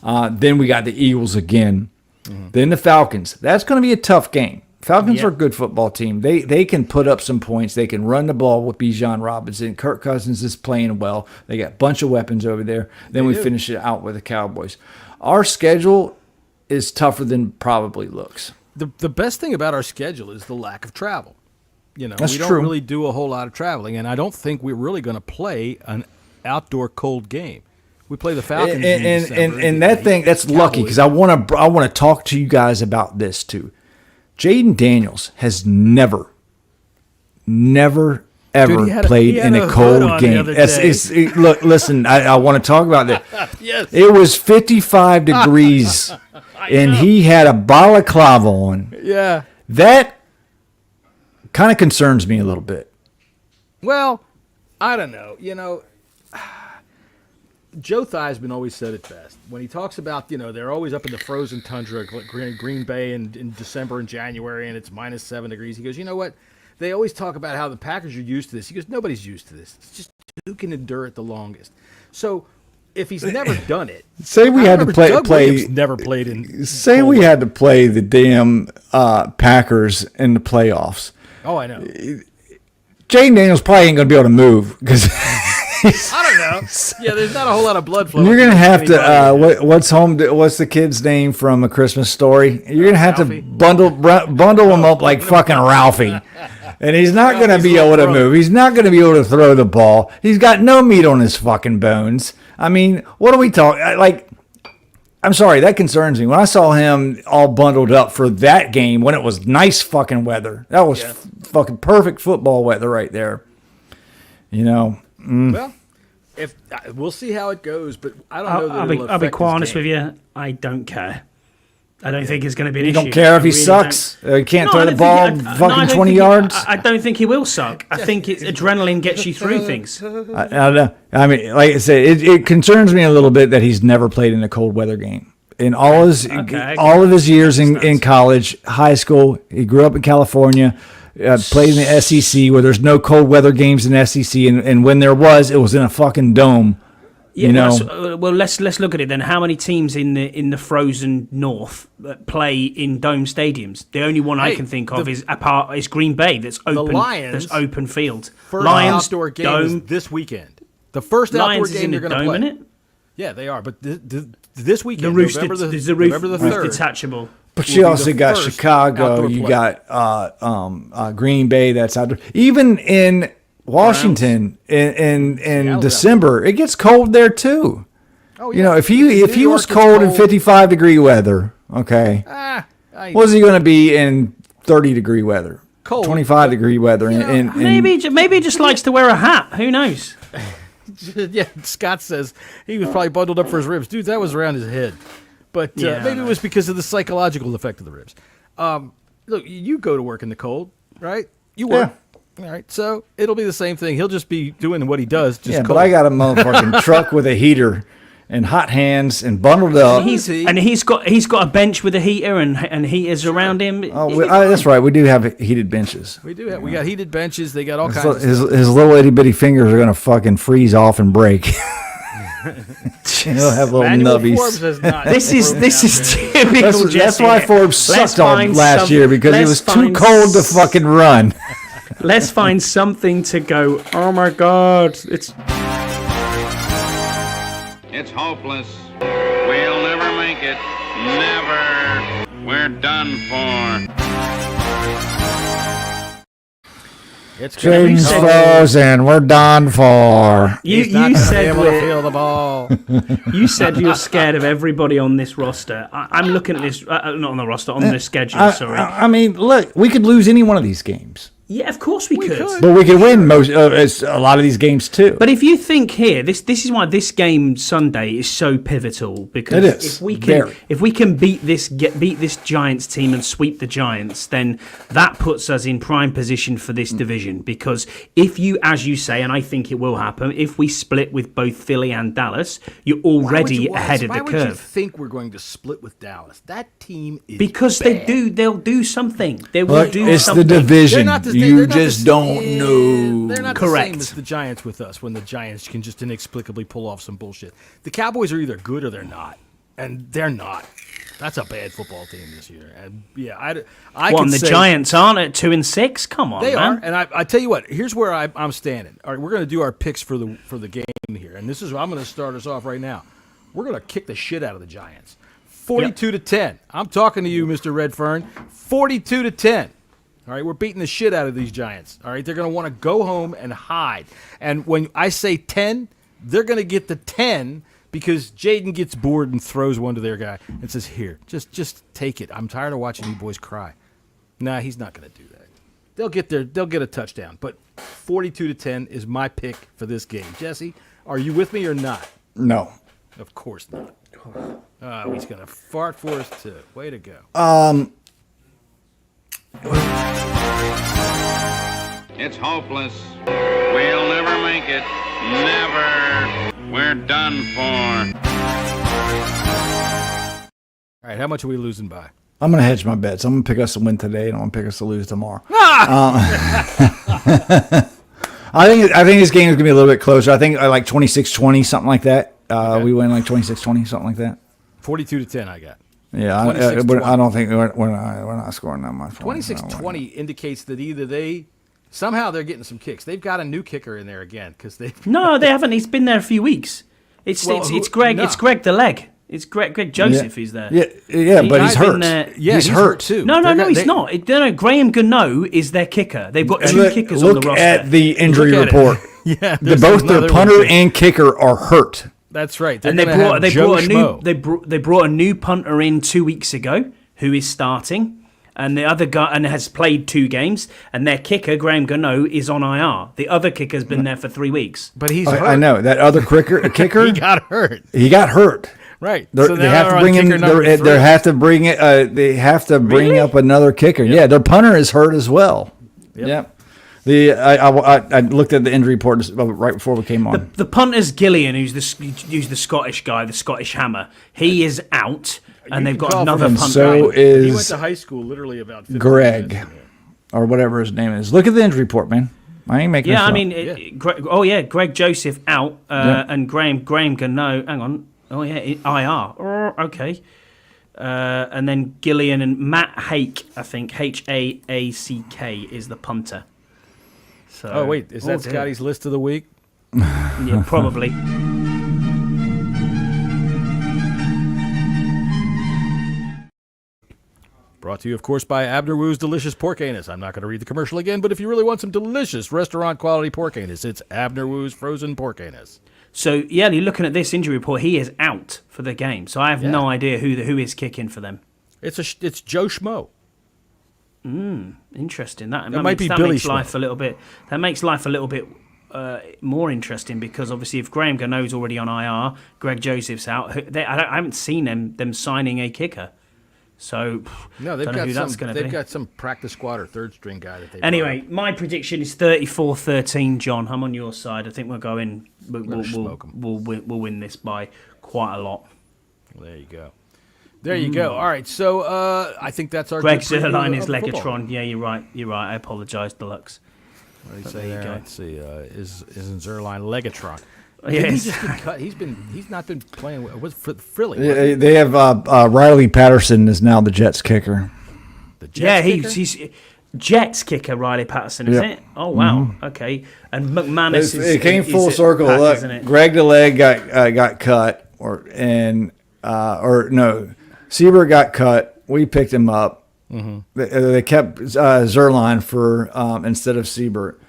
Then we got the Eagles again. Then the Falcons. That's going to be a tough game. Falcons are a good football team. They can put up some points. They can run the ball with Bijan Robinson. Kirk Cousins is playing well. They got a bunch of weapons over there. Then we finish it out with the Cowboys. Our schedule is tougher than probably looks. The best thing about our schedule is the lack of travel. That's we don't true. really do a whole lot of traveling, and I don't think we're really going to play an outdoor cold game. We play the Falcons in December, and that thing, that's lucky because I want to talk to you guys about this too. Jaden Daniels has never ever played in a cold game. Look, listen, I want to talk about that. Yes. It was 55 degrees, and he had a balaclava on. Yeah. That kind of concerns me a little bit. Well, I don't know. Joe Theismann always said it best. When he talks about, they're always up in the frozen tundra, like Green Bay in December and January, and it's -7 degrees. He goes, you know what? They always talk about how the Packers are used to this. He goes, nobody's used to this. It's just who can endure it the longest. So if he's never done it, say we had to play. Doug Williams never played in. Say we had to play the damn Packers in the playoffs. Oh, I know. Jaden Daniels probably ain't gonna be able to move because. I don't know. Yeah, there's not a whole lot of blood flow. You're gonna have to. What's the kid's name from A Christmas Story? You're gonna have Ralphie. to bundle him up like fucking Ralphie, and he's not gonna be able to move. He's not gonna be able to throw the ball. He's got no meat on his fucking bones. I mean, what are we talking? I'm sorry, that concerns me. When I saw him all bundled up for that game when it was nice fucking weather, that was fucking perfect football weather right there. Well, if we'll see how it goes, but I don't know. I'll be quite honest with you. I don't care. I don't think it's going to be an You issue. don't care if he sucks? He can't throw the ball fucking 20 yards? I don't think he will suck. I think adrenaline gets you through things. I don't know. I mean, like I said, it concerns me a little bit that he's never played in a cold weather game. In all of his years in college, high school, he grew up in California, played in the SEC where there's no cold weather games in the SEC, and when there was, it was in a fucking dome. Yeah, let's look at it then. How many teams in the frozen north play in dome stadiums? The only one I can think of is Green Bay. That's open. The Lions. That's open field. First Lions outdoor game dome is this weekend. The first Lions outdoor game they're going to play. In it? Yeah, they are. But this weekend, The roof November roof 3rd. detachable. But you also got Chicago. You got Green Bay. That's outdoor. Even in Washington in December, it gets cold there too. Oh, yeah. If he was cold in 55-degree weather, okay, what's he going to be in 30-degree weather? Cold, 25-degree weather. Maybe he just likes to wear a hat. Who knows? Yeah, Scott says he was probably bundled up for his ribs. Dude, that was around his head. But maybe it was because of the psychological effect of the ribs. Look, you go to work in the cold, right? You work. Yeah. All right, so it'll be the same thing. He'll just be doing what he does. Just but I got a motherfucking truck with a heater and hot hands and bundled up. He's got a bench with a heater and heaters around him. That's right. We do have heated benches. We do have. We got heated benches. They got all kinds of his stuff. His little itty bitty fingers are gonna fucking freeze off and break. He'll have little nubbies. This is typical. That's why Forbes sucked on last year because it was too cold to fucking run. Let's find something to go, oh my God, it's hopeless. We'll never make it. Never. We're done for. It's James frozen. We're done for. You said able to feel the ball. You said you're scared of everybody on this roster. I'm looking at this, not on the roster, on the schedule. Sorry. I mean, look, we could lose any one of these games. Yeah, of course we could. But we could win a lot of these games too. But if you think here, this is why this game Sunday is so pivotal, because it is. If we can beat this Giants team and sweep the Giants, then that puts us in prime position for this division. Because if you, as you say, and I think it will happen, if we split with both Philly and Dallas, you're already ahead of the curve. Why would you think we're going to split with Dallas? That team is because bad. they'll do something. They will Look, do it's something. The division. You just don't know. They're not Correct. the same as the Giants with us when the Giants can just inexplicably pull off some bullshit. The Cowboys are either good or they're not. And they're not. That's a bad football team this year. And yeah, I Well, can and the say Giants aren't at 2-6. Come on, they man. are. And I tell you what, here's where I'm standing. All right, we're going to do our picks for the game here, and this is I'm going to start us off right now. We're going to kick the shit out of the Giants, 42-10. I'm talking to you, Mr. Redfern. 42-10. All right, we're beating the shit out of these Giants. All right, they're going to want to go home and hide. And when I say 10, they're going to get the 10 because Jaden gets bored and throws one to their guy and says, "Here, just take it. I'm tired of watching you boys cry." Nah, he's not going to do that. They'll get a touchdown. But 42-10 is my pick for this game. Jesse, are you with me or not? No. Of course not. Oh, he's going to fart for us too. Way to go. It's hopeless. We'll never make it. Never. We're done for. All right, how much are we losing by? I'm going to hedge my bets. I'm going to pick us to win today, and I'm going to pick us to lose tomorrow. I think this game is going to be a little bit closer. I think I like 26-20, something like that. Okay. We win like 26-20, something like that. 42-10 I got. Yeah, I don't think we're not scoring that much. 26-20 indicates that either somehow they're getting some kicks. They've got a new kicker in there again because they've. No, they haven't. He's been there a few weeks. It's Greg. No. It's Greg the leg. It's Greg Joseph. He's there. Yeah, but he's hurt. Yeah, he's hurt too. No, he's not. No, Graham Gano is their kicker. They've got two kickers on the roster. Look at the injury Look at report. Yeah, both their punter and kicker are hurt. That's right. And they brought a new punter in 2 weeks ago who is starting, and the other guy and has played 2 games. And their kicker, Graham Gano, is on IR. The other kicker's been there for 3 weeks. But he's hurt. I know that other kicker. He got hurt. He got hurt. Right. So they have to bring in. They have to bring it. They have to bring up another kicker. Yep. Yeah, their punter is hurt as well. Yep. I looked at the injury report right before we came on. The punter's Gillian, who's the Scottish guy, the Scottish Hammer. He is out, and they've got another punter. So he went to high school literally about 15 Greg, minutes. or whatever his name is. Look at the injury report, man. I ain't making. Yeah, this up. Greg Joseph out, and Graham Gano. Hang on. Oh yeah, IR. Okay. And then Gillian and Matt Hake, I think Haack is the punter. So, oh wait, is that Scotty's list of the week? Yeah, probably. Brought to you, of course, by Abner Woo's Delicious Pork Anus. I'm not going to read the commercial again, but if you really want some delicious restaurant-quality pork anus, it's Abner Woo's Frozen Pork Anus. So, yeah, you're looking at this injury report. He is out for the game. So I have no idea who is kicking for them. It's Joe Schmo. Interesting. That might be that Billy makes Schmo. life a little bit. That makes life a little bit more interesting because obviously if Graham Gano's already on IR, Greg Joseph's out. I haven't seen them signing a kicker. So No, they've got some practice squad or third string guy that they. Anyway, my prediction is 34-13. John, I'm on your side. I think we're going. We'll win this by quite a lot. Well, there you go. There you go. All right, so I think that's our. Greg good preview Zerline of is football. Legatron. Yeah, you're right. I apologise, Deluxe. What do you say there you there? go. Let's see. Isn't Zerline Legatron? Yes. He's just been cut. He's not been playing with Philly. Yeah, they have Riley Patterson is now the Jets kicker. The Jets kicker? He's Jets kicker Riley Patterson, is it? Oh wow, okay. And McManus It came full is circle. Pack, Look, isn't it? Greg DeLeg got cut, Siebert got cut. We picked him up. Mm-hmm. They kept Zerline for instead of Siebert,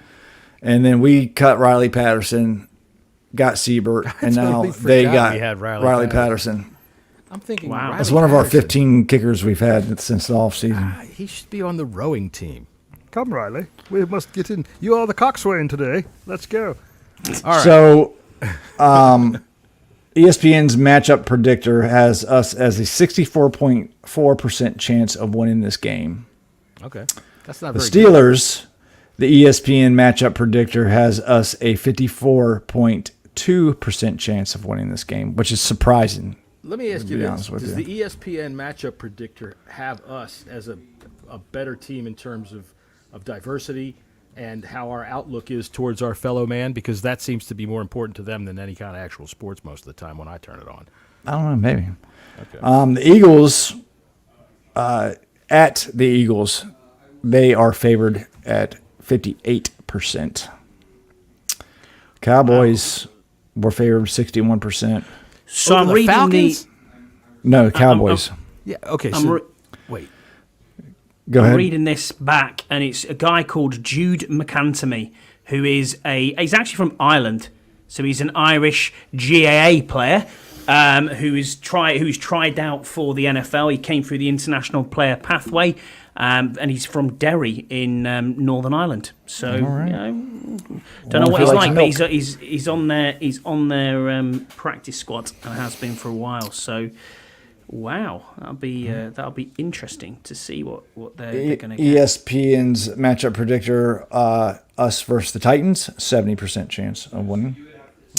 and then we cut Riley Patterson, got Siebert, and now they got Riley Patterson. I'm thinking, wow, That's one of our 15 kickers we've had since the offseason. He should be on the rowing team. Come, Riley. We must get in. You are the coxswain today. Let's go. All right. So, ESPN's matchup predictor has us as a 64.4% chance of winning this game. Okay. That's not The very good. Steelers, the ESPN matchup predictor has us a 54.2% chance of winning this game, which is surprising. Let me ask you be this. honest with Does you. the ESPN matchup predictor have us as a better team in terms of diversity, and how our outlook is towards our fellow man, because that seems to be more important to them than any kind of actual sports most of the time when I turn it on. I don't know, maybe. Okay. The Eagles, at the Eagles, they are favored at 58%. Cowboys were favored 61%. So I'm reading Falcons? No, Cowboys. Yeah. Okay. Wait. Go I'm ahead. reading this back, and it's a guy called Jude McAntamy, who is he's actually from Ireland, so he's an Irish GAA player who's tried out for the NFL. He came through the international player pathway, and he's from Derry in Northern Ireland. So don't know what he's like, but he's on their practice squad and has been for a while. So. Wow, that'll be interesting to see what they're going to get. ESPN's matchup predictor: us versus the Titans, 70% chance of winning.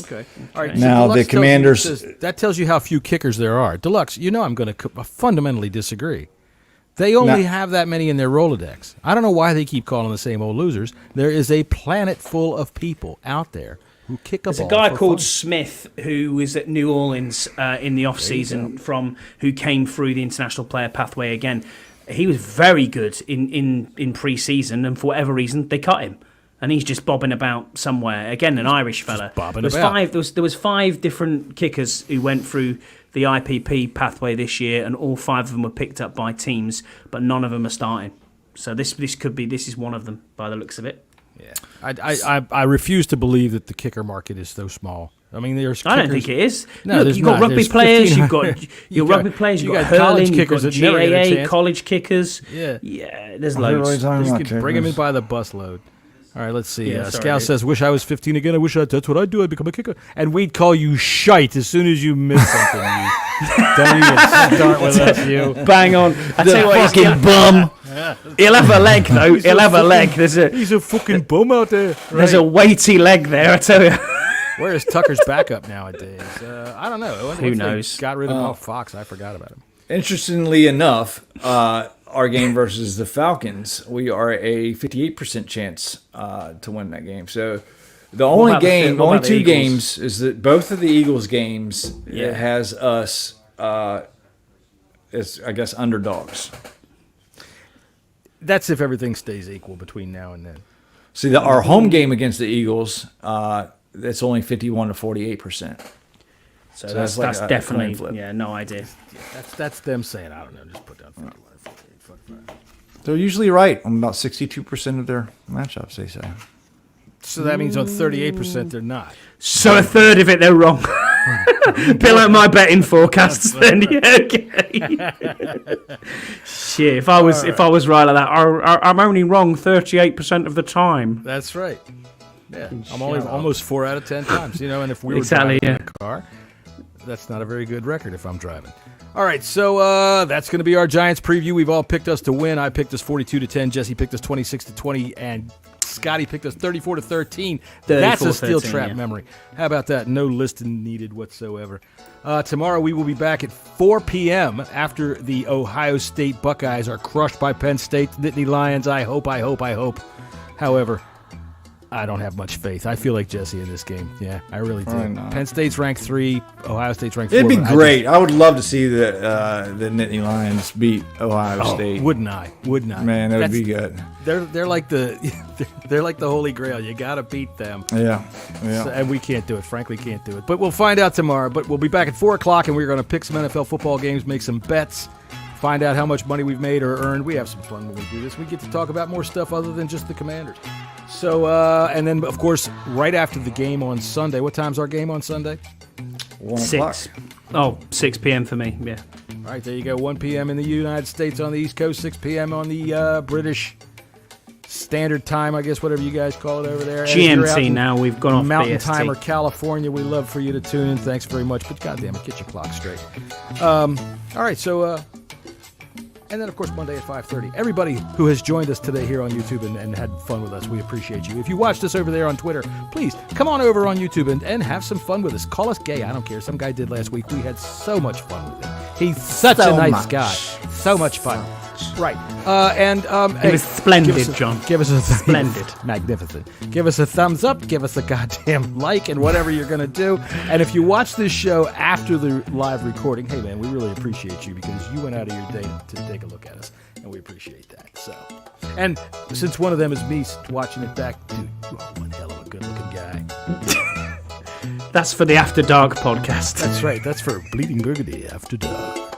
Okay. All right. Now Deluxe the Commanders. that tells you how few kickers there are. Deluxe, I'm going to fundamentally disagree. They only have that many in their Rolodex. I don't know why they keep calling the same old losers. There is a planet full of people out there who kick a ball. There's a guy called fun. Smith who was at New Orleans in the off-season who came through the international player pathway again. He was very good in pre-season, and for whatever reason, they cut him. And he's just bobbing about somewhere. Again, an Irish fella. There was 5 different kickers who went through the IPP pathway this year, and all 5 of them were picked up by teams, but none of them are starting. So this is one of them by the looks of it. Yeah, I refuse to believe that the kicker market is so small. I mean, there's kickers. I don't think it is. No, look, you've got rugby players, you've got rugby players, you've got college hurling, you've kickers got that never get a GAA, chance. college kickers. Yeah, there's loads. Just bring them in by the busload. All right, let's see. Yeah, Scal says, wish I was 15 again. I wish that's what I'd do. I'd become a kicker. And we'd call you shite as soon as you miss something. Don't even start with us, you. Bang on. I tell you what, he's fucking bum. He'll have a leg, though. He'll have a leg. He's a fucking bum out there. Right. There's a weighty leg there, I tell you. Where is Tucker's backup nowadays? I don't know. Who knows? Got rid of him off Fox. I forgot about him. Interestingly enough, our game versus the Falcons, we are a 58% chance to win that game. So the only two games is that both of the Eagles games it has us as, I guess, underdogs. That's if everything stays equal between now and then. See, our home game against the Eagles, it's only 51 to 48%. So that's like definitely, no idea. That's them saying, I don't know, just put down 51 or 48. Fuck that. They're usually right on about 62% of their matchups, they say. So that means on 38% they're not. So a third of it they're wrong. Bill out my betting forecasts then. Yeah, okay. Shit, if I was right like that, I'm only wrong 38% of the time. That's right. Yeah, I'm only almost 4 out of 10 times. And if we were driving in a car, that's not a very good record if I'm driving. All right, so that's going to be our Giants preview. We've all picked us to win. I picked us 42-10. Jesse picked us 26-20, and Scotty picked us 34-13. That's a steel trap memory. How about that? No listing needed whatsoever. Tomorrow we will be back at 4 p.m. after the Ohio State Buckeyes are crushed by Penn State Nittany Lions. I hope. However, I don't have much faith. I feel like Jesse in this game. Yeah, I really do. Penn State's ranked 3. Ohio State's ranked 4. It'd be great. I would love to see the Nittany Lions beat Ohio State. Wouldn't I? Man, that would be good. They're like the Holy Grail. You got to beat them. Yeah. So, and we can't do it. Frankly, can't do it. But we'll find out tomorrow. But we'll be back at 4 o'clock, and we're going to pick some NFL football games, make some bets, find out how much money we've made or earned. We have some fun when we do this. We get to talk about more stuff other than just the Commanders. So, and then, of course, right after the game on Sunday. What time's our game on Sunday? 1 6. Oh, 6 p.m. for me, yeah. All right, there you go. 1 p.m. in the United States on the East Coast, 6 p.m. on the British Standard Time, I guess, whatever you guys call it over there. GMT now, we've gone off Mountain BST. Time or California, we love for you to tune in. Thanks very much. But goddamn it, get your clock straight. All right, so... and then, of course, Monday at 5:30. Everybody who has joined us today here on YouTube and had fun with us, we appreciate you. If you watched us over there on Twitter, please come on over on YouTube and have some fun with us. Call us gay. I don't care. Some guy did last week. We had so much fun with him. He's such a nice guy. So much fun. Right. It was splendid, John. Give us a Splendid. Magnificent. Give us a thumbs up. Give us a goddamn like and whatever you're going to do. And if you watch this show after the live recording, hey, man, we really appreciate you because you went out of your day to take a look at us. And we appreciate that. So, and since one of them is me watching it back, dude, you are one hell of a good-looking guy. That's for the After Dark podcast. That's right. That's for Bleeding Burgundy After Dark.